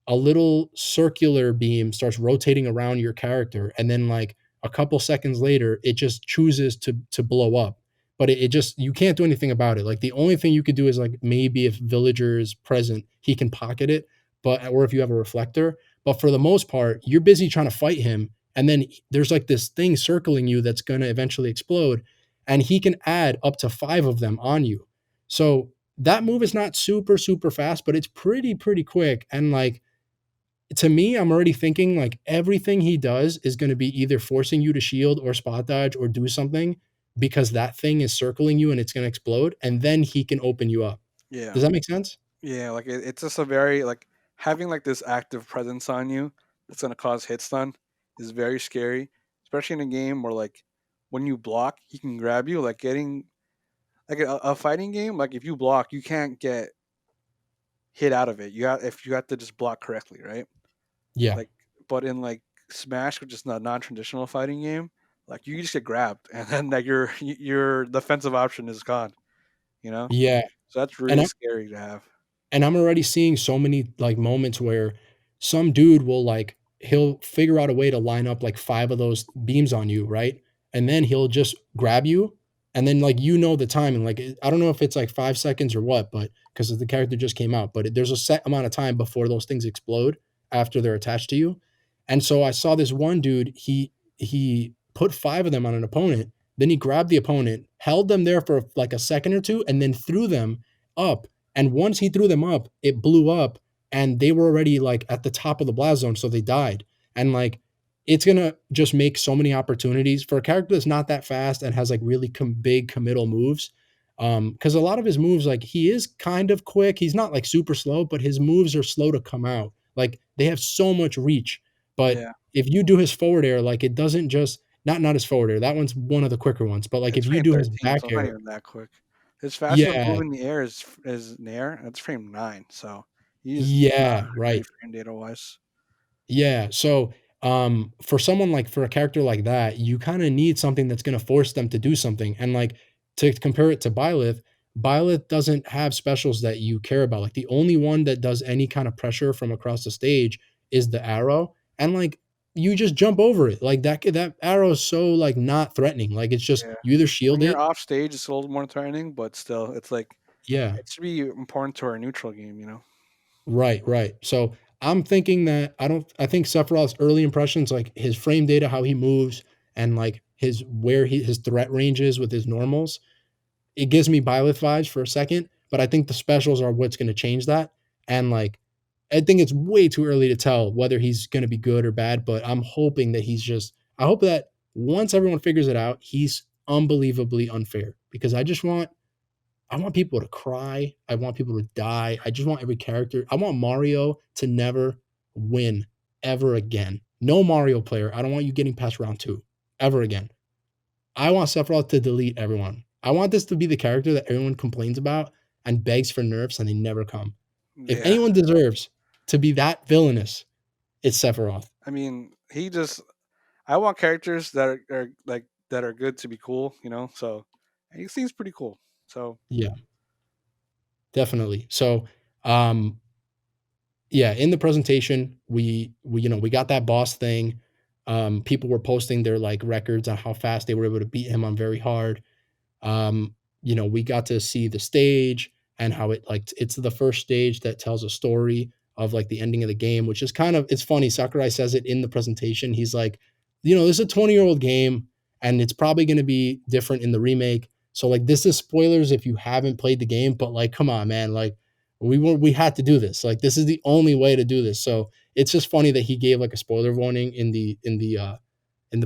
a little circular beam starts rotating around your character, and then like a couple seconds later it just chooses to blow up, but it just you can't do anything about it. Like the only thing you could do is like maybe if villager is present he can pocket it, but or if you have a reflector, but for the most part you're busy trying to fight him, and then there's like this thing circling you that's going to eventually explode, and he can add up to 5 of them on you. So that move is not super fast, but it's pretty quick. And like, to me, I'm already thinking like everything he does is going to be either forcing you to shield or spot dodge or do something because that thing is circling you and it's going to explode, and then he can open you up. yeah, Does that make sense? yeah. Like it's just a very like having like this active presence on you that's gonna cause hit stun is very scary, especially in a game where like when you block, he can grab you. Like getting like a fighting game, like if you block, you can't get hit out of it. You have to just block correctly, right? Yeah. Like, but in like Smash, which is a non-traditional fighting game, like you just get grabbed, and then like your defensive option is gone. You know, Yeah. so that's And really I'm scary to have. and I'm already seeing so many like moments where some dude will like he'll figure out a way to line up like 5 of those beams on you, right? And then he'll just grab you, and then like the timing. Like I don't know if it's like 5 seconds or what, but because the character just came out, but there's a set amount of time before those things explode after they're attached to you. And so I saw this one dude. He put 5 of them on an opponent. Then he grabbed the opponent, held them there for like a second or two, and then threw them up, and once he threw them up, it blew up and they were already like at the top of the blast zone. So they died. And like, it's going to just make so many opportunities for a character that's not that fast and has like really big committal moves. Because a lot of his moves, like he is kind of quick. He's not like super slow, but his moves are slow to come out. Like they have so much reach. But Yeah, if you do his forward air, like it doesn't just not his forward air. That one's one of the quicker ones. But like if it's you frame do his 13, back so it's not air, even that quick. His fastest yeah, move in the air is Nair. That's frame 9, so he's not yeah, that great right. frame data wise. Yeah. So, for someone like for a character like that, you kind of need something that's going to force them to do something. And like to compare it to Byleth, Byleth doesn't have specials that you care about. Like the only one that does any kind of pressure from across the stage is the arrow, and like you just jump over it. Like that arrow is so like not threatening. Like it's just Yeah, you either when shield you're it. off stage, it's a little more threatening, but still, it's like Yeah. it should be important to our neutral game. Right, right. So I'm thinking that I think Sephiroth's early impressions, like his frame data, how he moves, and like his threat range is with his normals, it gives me Byleth vibes for a second, but I think the specials are what's gonna change that. And like I think it's way too early to tell whether he's gonna be good or bad, but I'm hoping that I hope that once everyone figures it out, he's unbelievably unfair because I want people to cry. I want people to die. I just want every character. I want Mario to never win ever again. No Mario player. I don't want you getting past round two ever again. I want Sephiroth to delete everyone. I want this to be the character that everyone complains about and begs for nerfs and they never come. If Yeah, anyone deserves to be that villainous, it's Sephiroth. I mean, he just. I want characters that are like that are good to be cool. So he seems pretty cool. So Yeah, definitely. So, um, yeah, in the presentation, we got that boss thing. People were posting their like records on how fast they were able to beat him on very hard. um we got to see the stage and how it's the first stage that tells a story of like the ending of the game, which is kind of it's funny. Sakurai says it in the presentation. He's like, this is a 20-year-old game and it's probably going to be different in the remake, so like this is spoilers if you haven't played the game, but like come on man, like we had to do this. Like this is the only way to do this. So it's just funny that he gave like a spoiler warning in the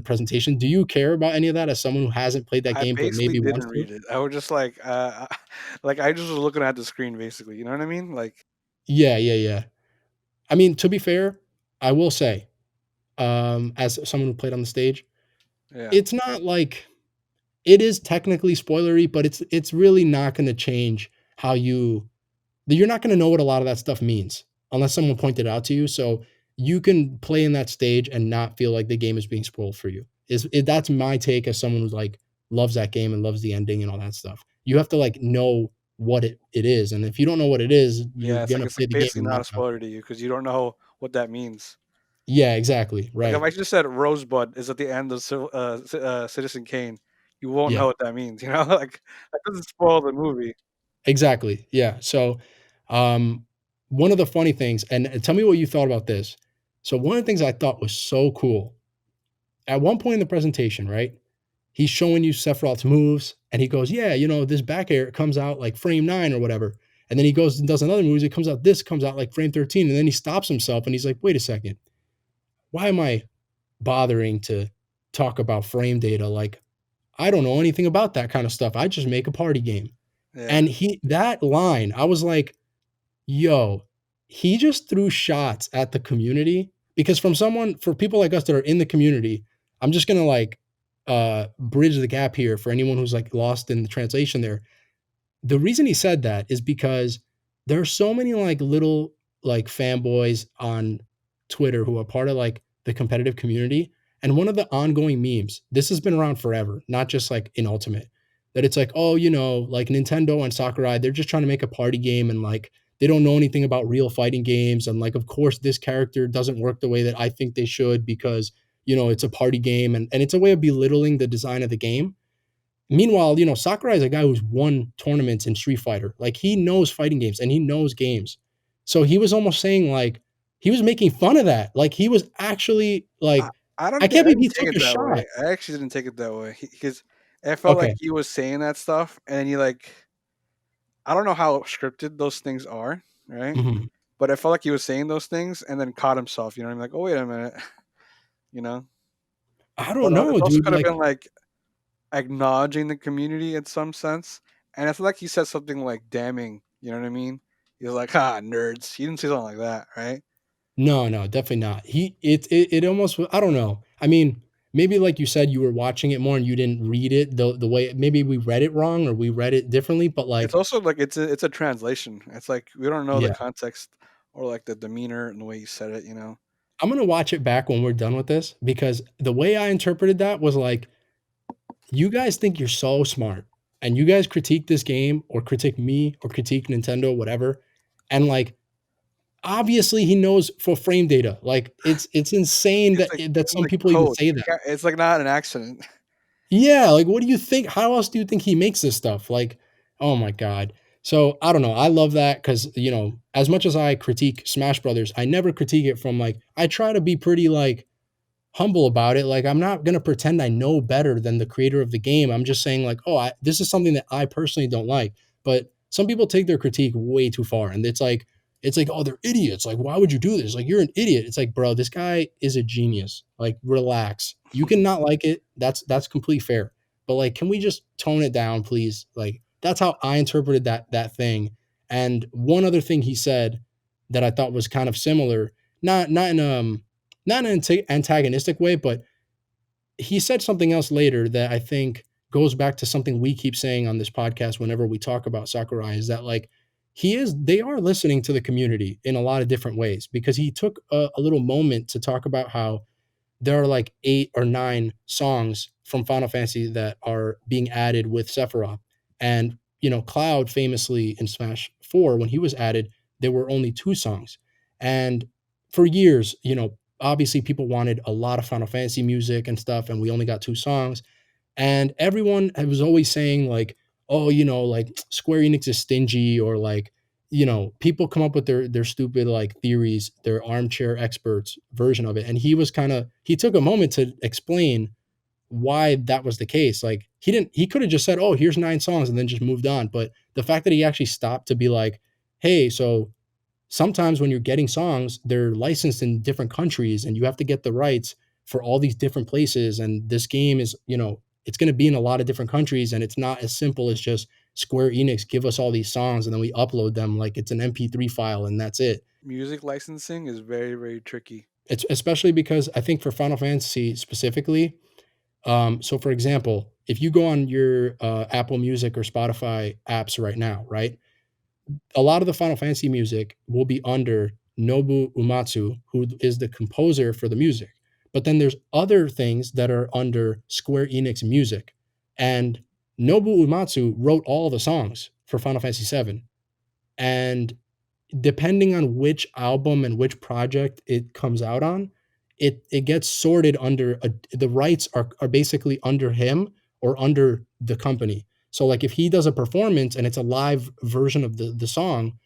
presentation. Do you care about any of that as someone who hasn't played that I game but basically maybe wants didn't to? read it. I was just like, like I just was looking at the screen, basically. You know what I mean? Like, Yeah, yeah, yeah. I mean, to be fair, I will say, as someone who played on the stage, yeah, it's not like it is technically spoilery, but it's really not going to change how you're not going to know what a lot of that stuff means unless someone pointed it out to you. So you can play in that stage and not feel like the game is being spoiled for you. That's my take as someone who like loves that game and loves the ending and all that stuff. You have to like know what it is, and if you don't know what it is, you're yeah. It's like gonna it's play like the game basically and not not a know. spoiler to you because you don't know what that means. Yeah, exactly. Like if Right. I just said Rosebud is at the end of Citizen Kane, you won't know Yeah. what that means. Like that doesn't spoil the movie. Exactly. Yeah. So, um, one of the funny things, and tell me what you thought about this. So, one of the things I thought was so cool at one point in the presentation, right? He's showing you Sephiroth's moves, and he goes, "Yeah, this back air comes out like frame 9 or whatever." And then he goes and does another move. This comes out like frame 13, and then he stops himself and he's like, "Wait a second, why am I bothering to talk about frame data? Like, I don't know anything about that kind of stuff. I just make a party game." Yeah. And that line, I was like, yo, he just threw shots at the community because for people like us that are in the community, I'm just gonna like bridge the gap here for anyone who's like lost in the translation there. The reason he said that is because there are so many like little like fanboys on Twitter who are part of like the competitive community. And one of the ongoing memes, this has been around forever, not just like in Ultimate, that it's like, oh, like Nintendo and Sakurai, they're just trying to make a party game and like they don't know anything about real fighting games. And like, of course, this character doesn't work the way that I think they should because, it's a party game and it's a way of belittling the design of the game. Meanwhile, Sakurai is a guy who's won tournaments in Street Fighter. Like he knows fighting games and he knows games. So he was almost saying like he was making fun of that. Like he was actually I, like, I don't I think can't I believe didn't he take took it a that way. shot. I actually didn't take it that way because I felt like Okay. he was saying that stuff, and then he like I don't know how scripted those things are, right? Mhm. But I felt like he was saying those things and then caught himself. You know what I mean? Like, oh wait a minute, you know. I But don't know, it also dude. could have Like, been like acknowledging the community in some sense, And I feel like he said something like damning. You know what I mean? He was like, "Ah, nerds." He didn't say something like that, right? No, no, definitely not. It almost I don't know. I mean, maybe like you said, you were watching it more and you didn't read it the way maybe we read it wrong or we read it differently, but It's like, also like it's a translation. It's like we don't know the yeah. context or like the demeanor and the way he said it. You know, I'm gonna watch it back when we're done with this because the way I interpreted that was like, you guys think you're so smart and you guys critique this game or critique me or critique Nintendo, whatever. And like, obviously he knows for frame data. Like it's insane it's that like that in some the people even code. say that. It's like not an accident. Yeah, like what do you think? How else do you think he makes this stuff? Like, oh my god. So I don't know. I love that because as much as I critique Smash Brothers, I never critique it from like I try to be pretty like humble about it. Like I'm not gonna pretend I know better than the creator of the game. I'm just saying like, oh, this is something that I personally don't like. But some people take their critique way too far, and it's like, oh, they're idiots. Like, why would you do this? Like, you're an idiot. It's like, bro, this guy is a genius. Like, relax. You can not like it. That's completely fair. But like, can we just tone it down, please? Like, that's how I interpreted that thing. And one other thing he said that I thought was kind of similar, not in an antagonistic way, but he said something else later that I think goes back to something we keep saying on this podcast whenever we talk about Sakurai is that like they are listening to the community in a lot of different ways because he took a little moment to talk about how there are like 8 or 9 songs from Final Fantasy that are being added with Sephiroth. And, Cloud famously in Smash 4, when he was added, there were only 2 songs. And for years, obviously people wanted a lot of Final Fantasy music and stuff, and we only got 2 songs. And everyone was always saying, like, oh, like Square Enix is stingy, or like, people come up with their stupid like theories, their armchair experts version of it. And he took a moment to explain why that was the case. Like he could have just said, "Oh, here's 9 songs," and then just moved on. But the fact that he actually stopped to be like, "Hey, so sometimes when you're getting songs, they're licensed in different countries and you have to get the rights for all these different places. And this game is, it's going to be in a lot of different countries. And it's not as simple as just Square Enix give us all these songs and then we upload them like it's an MP3 file and that's it." Music licensing is very very tricky. It's especially because I think for Final Fantasy specifically, so for example, if you go on your Apple Music or Spotify apps right now, right? A lot of the Final Fantasy music will be under Nobu Uematsu, who is the composer for the music. But then there's other things that are under Square Enix Music. And Nobu Uematsu wrote all the songs for Final Fantasy VII. And depending on which album and which project it comes out on, it gets sorted under the rights are basically under him or under the company. So like if he does a performance and it's a live version of the song,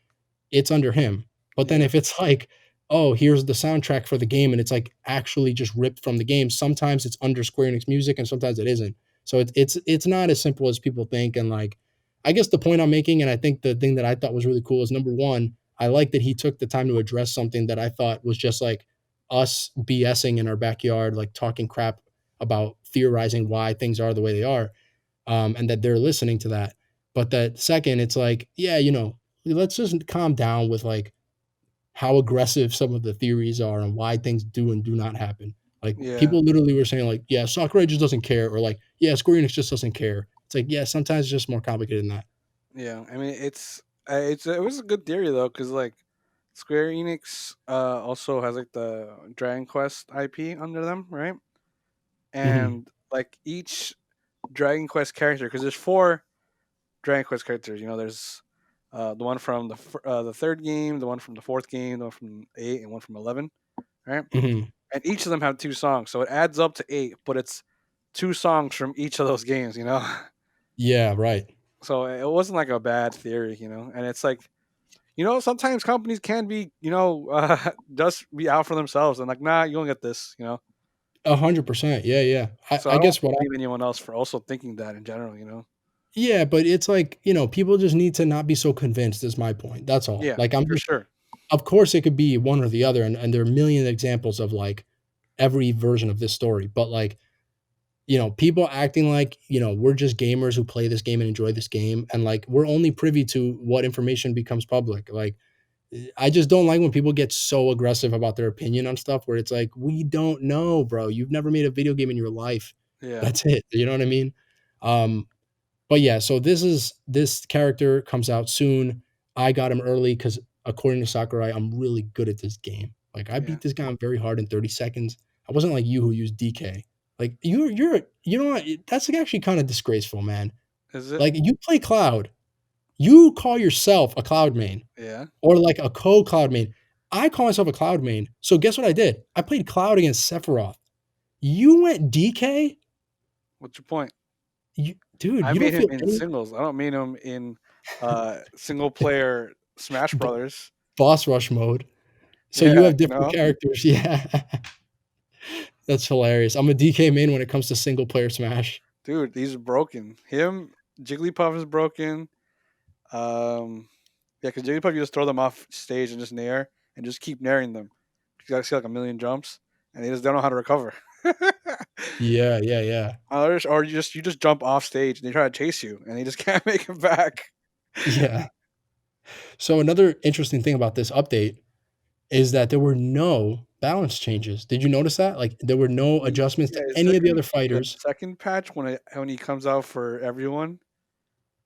it's under him. But then Yeah, if it's like, oh, here's the soundtrack for the game and it's like actually just ripped from the game, sometimes it's under Square Enix Music and sometimes it isn't. So it's not as simple as people think. And like, I guess the point I'm making, and I think the thing that I thought was really cool is number one, I like that he took the time to address something that I thought was just like us BSing in our backyard, like talking crap about theorizing why things are the way they are, and that they're listening to that. But that second, it's like, yeah, let's just calm down with like how aggressive some of the theories are and why things do and do not happen. Like yeah, people literally were saying like, yeah, Sakurai just doesn't care, or like, yeah, Square Enix just doesn't care. It's like, yeah, sometimes it's just more complicated than that. yeah. I mean, it was a good theory though, because like Square Enix also has like the Dragon Quest IP under them, right? Hmm. And like each Dragon Quest character, because there's 4 Dragon Quest characters. You know, there's the one from the third game, the one from the fourth game, the one from 8, and one from 11, right? Hmm. And each of them have 2 songs, so it adds up to 8. But it's 2 songs from each of those games, you know. Yeah, right. So it wasn't like a bad theory, you know. And it's like, sometimes companies can be, just be out for themselves and like, nah, you don't get this, you know. 100%. Yeah, yeah. I, So I I don't guess what I, blame anyone else for also thinking that in general, you know. yeah, but it's like, people just need to not be so convinced is my point. That's all. Yeah, Like I'm for just, sure. of course it could be one or the other. And there are a million examples of like every version of this story. But like people acting like, we're just gamers who play this game and enjoy this game. And like, we're only privy to what information becomes public. Like, I just don't like when people get so aggressive about their opinion on stuff where it's like, we don't know, bro. You've never made a video game in your life. Yeah, That's it. You know what I mean? Um, but yeah, so this character comes out soon. I got him early because according to Sakurai, I'm really good at this game. Like I yeah. beat this guy very hard in 30 seconds. I wasn't like you who used DK. Like you know what? That's like actually kind of disgraceful, man. Is it? Like you play Cloud, you call yourself a Cloud main Yeah. or like a co-Cloud main. I call myself a Cloud main. So guess what I did? I played Cloud against Sephiroth. You went DK? What's your point? Dude, I you don't made him feel in any singles. I don't mean him in single player Smash Brothers. boss rush mode. So you Yeah, have different characters. Yeah. That's hilarious. I'm a DK main when it comes to single player Smash. dude, he's broken. Him, Jigglypuff is broken. Um, yeah, because Jigglypuff, you just throw them off stage and just nair and just keep nairing them. You gotta see like a million jumps, and they just don't know how to recover. Yeah, yeah, yeah. Others, or you just jump off stage and they try to chase you, and they just can't make it back. Yeah. So another interesting thing about this update is that there were no balance changes. Did you notice that? Like there were no adjustments Yeah, to is any that of the gonna other be the fighters. second patch when he comes out for everyone?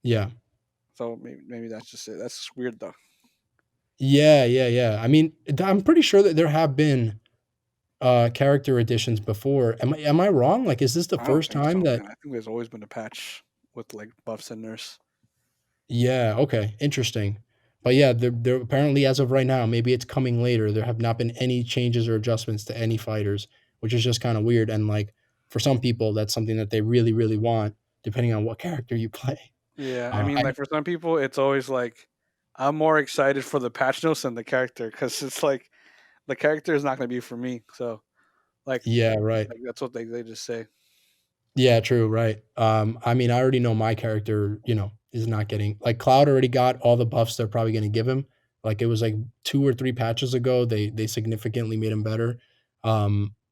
Yeah. So maybe that's just it. That's just weird though. Yeah, yeah, yeah. I mean, I'm pretty sure that there have been character additions before. Am I wrong? Like is this the I don't first think time so, that man. I think there's always been a patch with like buffs and nerfs. Yeah, okay, interesting. But yeah, there apparently as of right now, maybe it's coming later. There have not been any changes or adjustments to any fighters, which is just kind of weird. And like for some people, that's something that they really, really want, depending on what character you play. Yeah, I Uh, mean, I like for some people, it's always like I'm more excited for the patch notes than the character because it's like the character is not going to be for me. So like, yeah, right. that's what they just say. Yeah, true, right. I mean, I already know my character, is not getting like Cloud already got all the buffs they're probably going to give him. Like it was like 2 or 3 patches ago, they significantly made him better.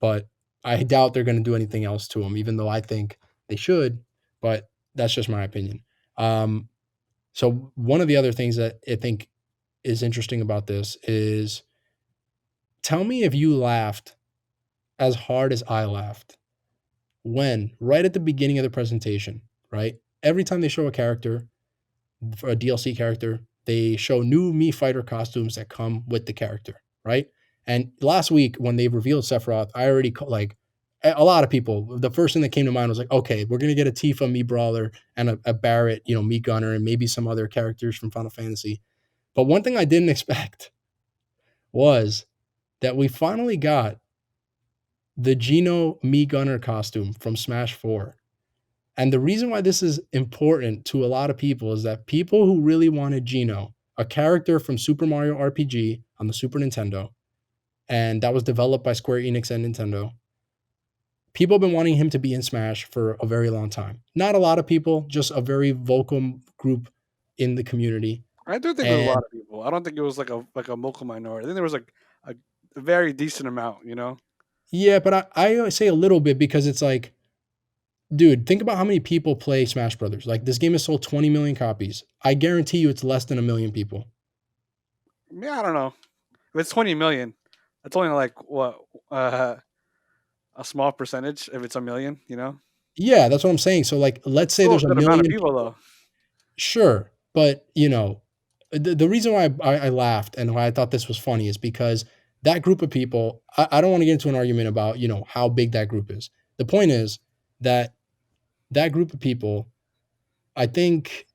But I doubt they're going to do anything else to him, even though I think they should. But that's just my opinion. Um, so one of the other things that I think is interesting about this is tell me if you laughed as hard as I laughed when right at the beginning of the presentation, right? Every time they show a character, for a DLC character, they show new Mii Fighter costumes that come with the character, right? And last week when they revealed Sephiroth, I already like a lot of people. The first thing that came to mind was like, okay, we're gonna get a Tifa Mii Brawler and a Barrett, Mii Gunner, and maybe some other characters from Final Fantasy. But one thing I didn't expect was that we finally got the Geno Mii Gunner costume from Smash 4. And the reason why this is important to a lot of people is that people who really wanted Geno, a character from Super Mario RPG on the Super Nintendo, and that was developed by Square Enix and Nintendo, people have been wanting him to be in Smash for a very long time. Not a lot of people, just a very vocal group in the community. I do think there's a And lot of people. I don't think it was like a vocal minority. I think there was like a very decent amount. You know, yeah, but I say a little bit because it's like, dude, think about how many people play Smash Brothers. Like this game has sold 20 million copies. I guarantee you it's less than a million people. yeah, I don't know. If it's 20 million, that's only like what uh, a small percentage. If it's a million, you know, Yeah, that's what I'm saying. So like let's say still a there's a good amount of million people people. though. Sure, but the reason why I laughed and why I thought this was funny is because that group of people, I don't want to get into an argument about, how big that group is. The point is that that group of people, I think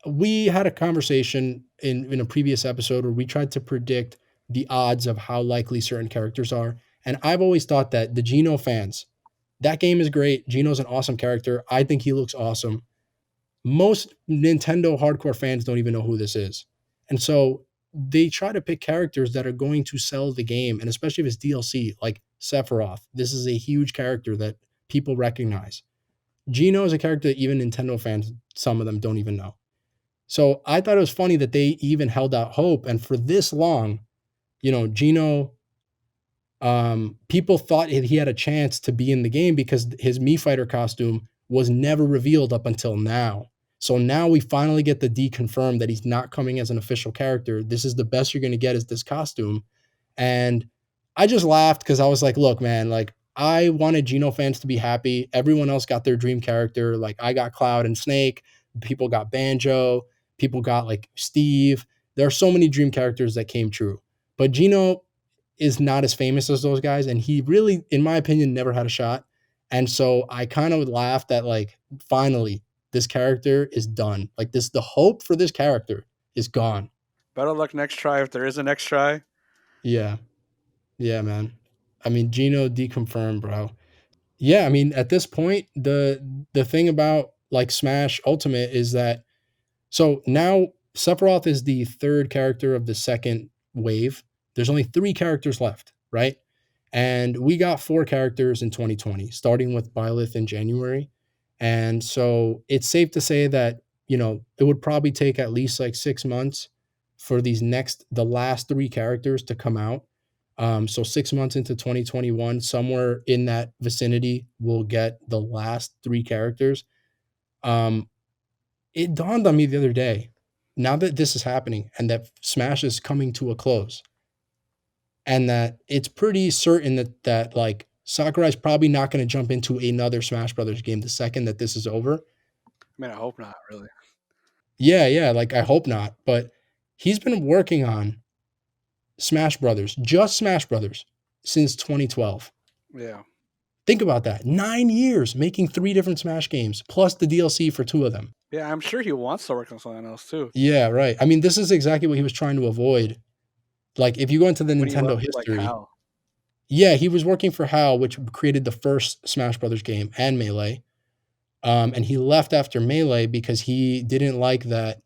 we had a conversation in a previous episode where we tried to predict the odds of how likely certain characters are. And I've always thought that the Geno fans, that game is great. Geno's an awesome character. I think he looks awesome. Most Nintendo hardcore fans don't even know who this is. And so they try to pick characters that are going to sell the game, and especially if it's DLC, like Sephiroth. This is a huge character that people recognize. Geno is a character that even Nintendo fans, some of them don't even know. So I thought it was funny that they even held out hope. And for this long, Geno People thought he had a chance to be in the game because his Mii Fighter costume was never revealed up until now. So now we finally get the deconfirmed that he's not coming as an official character. This is the best you're going to get is this costume. And I just laughed because I was like, look, man, like I wanted Geno fans to be happy. Everyone else got their dream character. Like I got Cloud and Snake. People got Banjo. People got like Steve. There are so many dream characters that came true. But Geno is not as famous as those guys. And he really, in my opinion, never had a shot. And so I kind of laughed that like finally this character is done. Like this, the hope for this character is gone. Better luck next try if there is a next try. Yeah. Yeah, man. I mean, Geno deconfirmed, bro. Yeah, I mean, at this point, the thing about like Smash Ultimate is that so now Sephiroth is the third character of the second wave. There's only three characters left, right? And we got four characters in 2020, starting with Byleth in January. And so it's safe to say that, it would probably take at least like 6 months for the last three characters to come out. So 6 months into 2021, somewhere in that vicinity, we'll get the last three characters. Um, it dawned on me the other day, now that this is happening and that Smash is coming to a close, and that it's pretty certain that like Sakurai's probably not going to jump into another Smash Brothers game the second that this is over. I mean, I hope not, really. Yeah, yeah, like I hope not, but he's been working on Smash Brothers, just Smash Brothers, since 2012. Yeah. Think about that. 9 years making three different Smash games, plus the DLC for two of them. Yeah, I'm sure he wants to work on something else too. Yeah, right. I mean, this is exactly what he was trying to avoid. Like, if you go into the When he Nintendo left, like, history, how? yeah, he was working for HAL, which created the first Smash Brothers game and Melee. And he left after Melee because he didn't like that.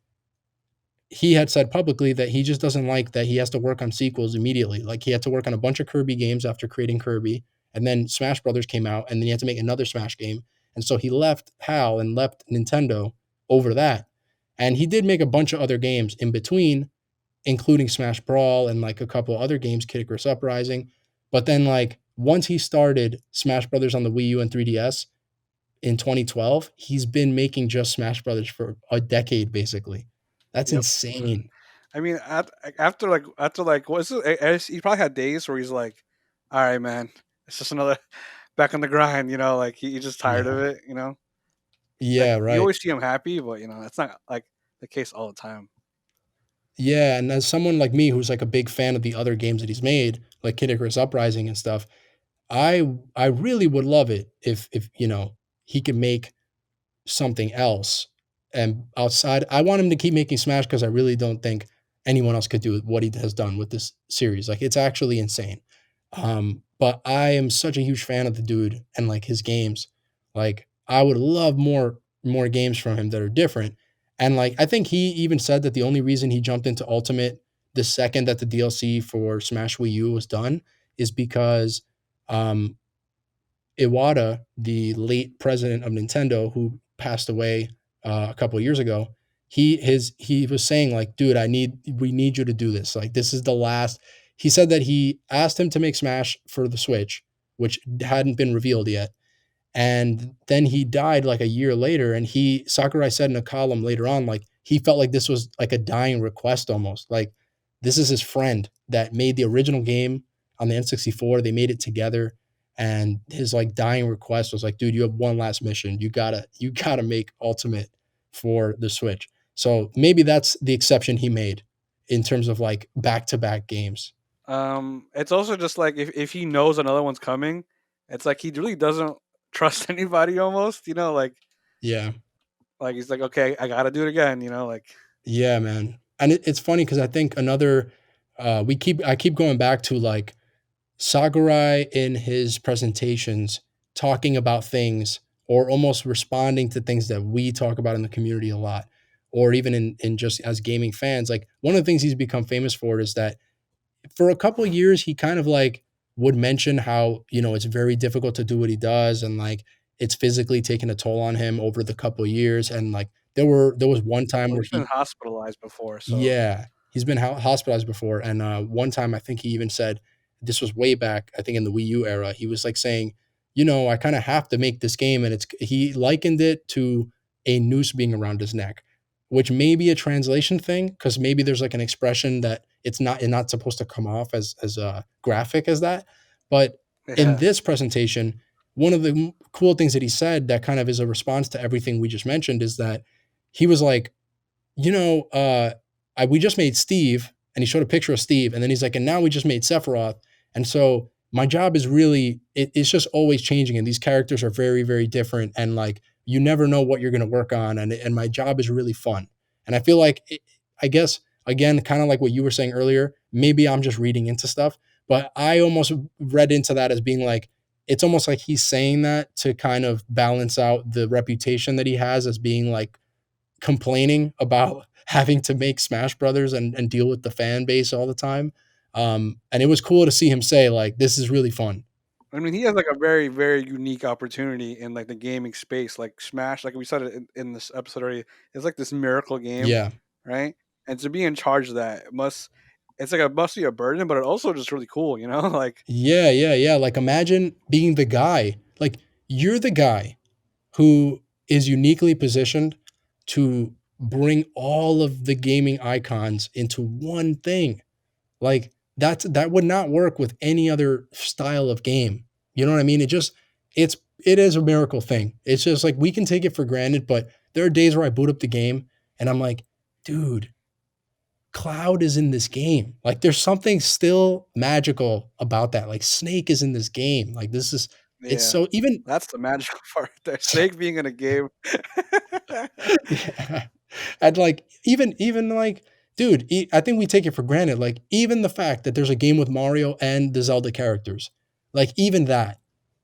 He had said publicly that he just doesn't like that he has to work on sequels immediately. Like he had to work on a bunch of Kirby games after creating Kirby, and then Smash Brothers came out, and then he had to make another Smash game. And so he left HAL and left Nintendo over that. And he did make a bunch of other games in between, including Smash Brawl and like a couple other games, Kid Icarus Uprising. But then like once he started Smash Brothers on the Wii U and 3DS in 2012, he's been making just Smash Brothers for a decade basically. That's Yep. insane. I mean, after like what's it? He probably had days where he's like, "All right, man, it's just another back on the grind." Like he's just tired of Yeah. it. Like Yeah, you right. always see him happy, but that's not like the case all the time. Yeah, and as someone like me who's like a big fan of the other games that he's made, like Kid Icarus Uprising and stuff, I really would love it if he could make something else. And outside, I want him to keep making Smash because I really don't think anyone else could do what he has done with this series. Like it's actually insane. But I am such a huge fan of the dude and like his games. Like I would love more games from him that are different. And like I think he even said that the only reason he jumped into Ultimate the second that the DLC for Smash Wii U was done is because um, Iwata, the late president of Nintendo, who passed away a couple of years ago, he was saying like, dude, we need you to do this. Like, this is the last. He said that he asked him to make Smash for the Switch, which hadn't been revealed yet, and then he died like a year later. And Sakurai said in a column later on, like he felt like this was like a dying request almost. Like this is his friend that made the original game on the N64. They made it together. And his like dying request was like, dude, you have one last mission. You gotta make Ultimate for the Switch. So maybe that's the exception he made in terms of like back-to-back games. It's also just like if he knows another one's coming, it's like he really doesn't trust anybody almost. Yeah. Like he's like, okay, I gotta do it again. Like Yeah, man. And it's funny because I think another I keep going back to like Sakurai in his presentations talking about things or almost responding to things that we talk about in the community a lot, or even in just as gaming fans. Like one of the things he's become famous for is that for a couple of years he kind of like would mention how, it's very difficult to do what he does and like it's physically taking a toll on him over the couple of years. And like there was one time well, where he's been hospitalized before, so yeah, he's been hospitalized before, and one time I think he even said this was way back, I think in the Wii U era. He was like saying, I kind of have to make this game. And he likened it to a noose being around his neck, which may be a translation thing, because maybe there's like an expression that it's not supposed to come off as graphic as that. But in Yeah. this presentation, one of the cool things that he said that kind of is a response to everything we just mentioned is that he was like, we just made Steve, and he showed a picture of Steve, and then he's like, and now we just made Sephiroth, and so my job is really, it's just always changing, and these characters are very, very different, and like you never know what you're going to work on, and my job is really fun, and I feel like, I guess again, kind of like what you were saying earlier, maybe I'm just reading into stuff, but I almost read into that as being like, it's almost like he's saying that to kind of balance out the reputation that he has as being like complaining about having to make Smash Brothers and deal with the fan base all the time. And it was cool to see him say like, this is really fun. I mean, he has like a very, very unique opportunity in like the gaming space. Like Smash, like we said it in this episode already, it's like this miracle game, Yeah. right? And to be in charge of that, it's like it must be a burden, but it also just really cool, like Yeah. Yeah. Yeah. Like imagine being the guy, like you're the guy who is uniquely positioned to bring all of the gaming icons into one thing. Like that would not work with any other style of game. You know what I mean? It is a miracle thing. It's just like we can take it for granted, but there are days where I boot up the game and I'm like, dude, Cloud is in this game. Like there's something still magical about that. Like Snake is in this game. Like it's yeah, so even that's the magical part there. Snake being in a game. yeah. And like even like dude, I think we take it for granted. Like even the fact that there's a game with Mario and the Zelda characters, like even that,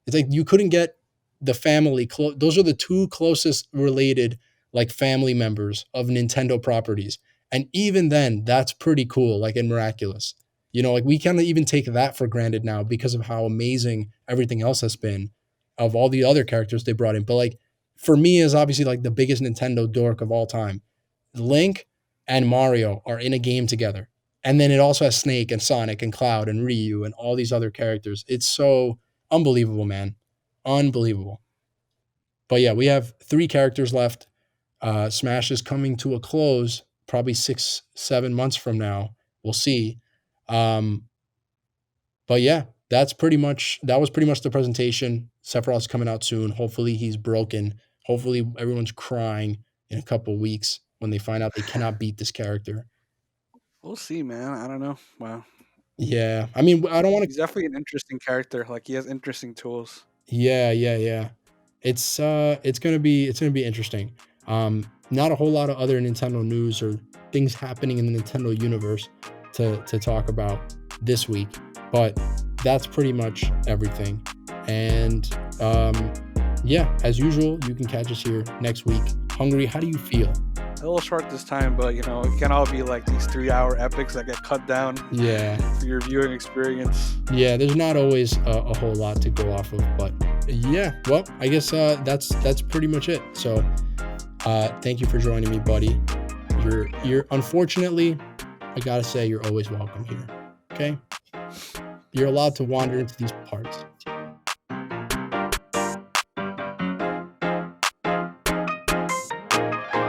it's like you couldn't get the family close. Those are the two closest related like family members of Nintendo properties, and even then, that's pretty cool. Like and miraculous. Like we kind of even take that for granted now because of how amazing everything else has been of all the other characters they brought in. But like for me, is obviously like the biggest Nintendo dork of all time. Link and Mario are in a game together. And then it also has Snake and Sonic and Cloud and Ryu and all these other characters. It's so unbelievable, man. Unbelievable. But yeah, we have 3 characters left. Smash is coming to a close probably 6-7 months from now. We'll see. Um, but yeah, that was pretty much the presentation. Sephiroth's coming out soon. Hopefully he's broken. Hopefully everyone's crying in a couple of weeks when they find out they cannot beat this character. We'll see, man. I don't know. Wow, Yeah. I mean, I don't want to. he's definitely an interesting character. Like he has interesting tools. Yeah, yeah, yeah. It's gonna be interesting. Not a whole lot of other Nintendo news or things happening in the Nintendo universe to talk about this week, but that's pretty much everything. And yeah, as usual, you can catch us here next week. Hungry, how do you feel? A little short this time, but it can all be like these 3-hour epics that get cut down Yeah, for your viewing experience. yeah. There's not always a whole lot to go off of, but yeah. Well, I guess that's pretty much it. So, thank you for joining me, buddy. You're unfortunately, I gotta say, you're always welcome here. Okay, you're allowed to wander into these parts.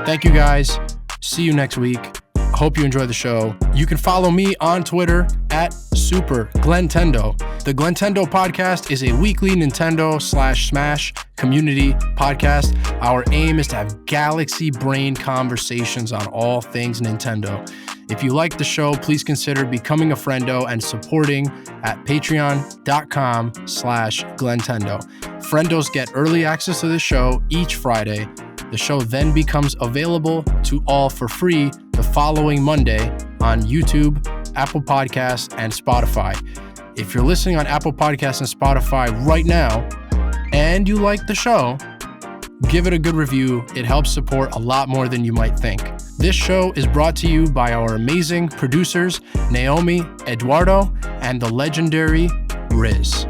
Thank you guys. See you next week. Hope you enjoy the show. You can follow me on Twitter at Super Glentendo. The Glentendo podcast is a weekly Nintendo/Smash community podcast. Our aim is to have galaxy brain conversations on all things Nintendo. If you like the show, please consider becoming a friendo and supporting at patreon.com/Glentendo. Friendos get early access to the show each Friday. The show then becomes available to all for free the following Monday on YouTube, Apple Podcasts, and Spotify. If you're listening on Apple Podcasts and Spotify right now and you like the show, give it a good review. It helps support a lot more than you might think. This show is brought to you by our amazing producers, Naomi, Eduardo, and the legendary Riz.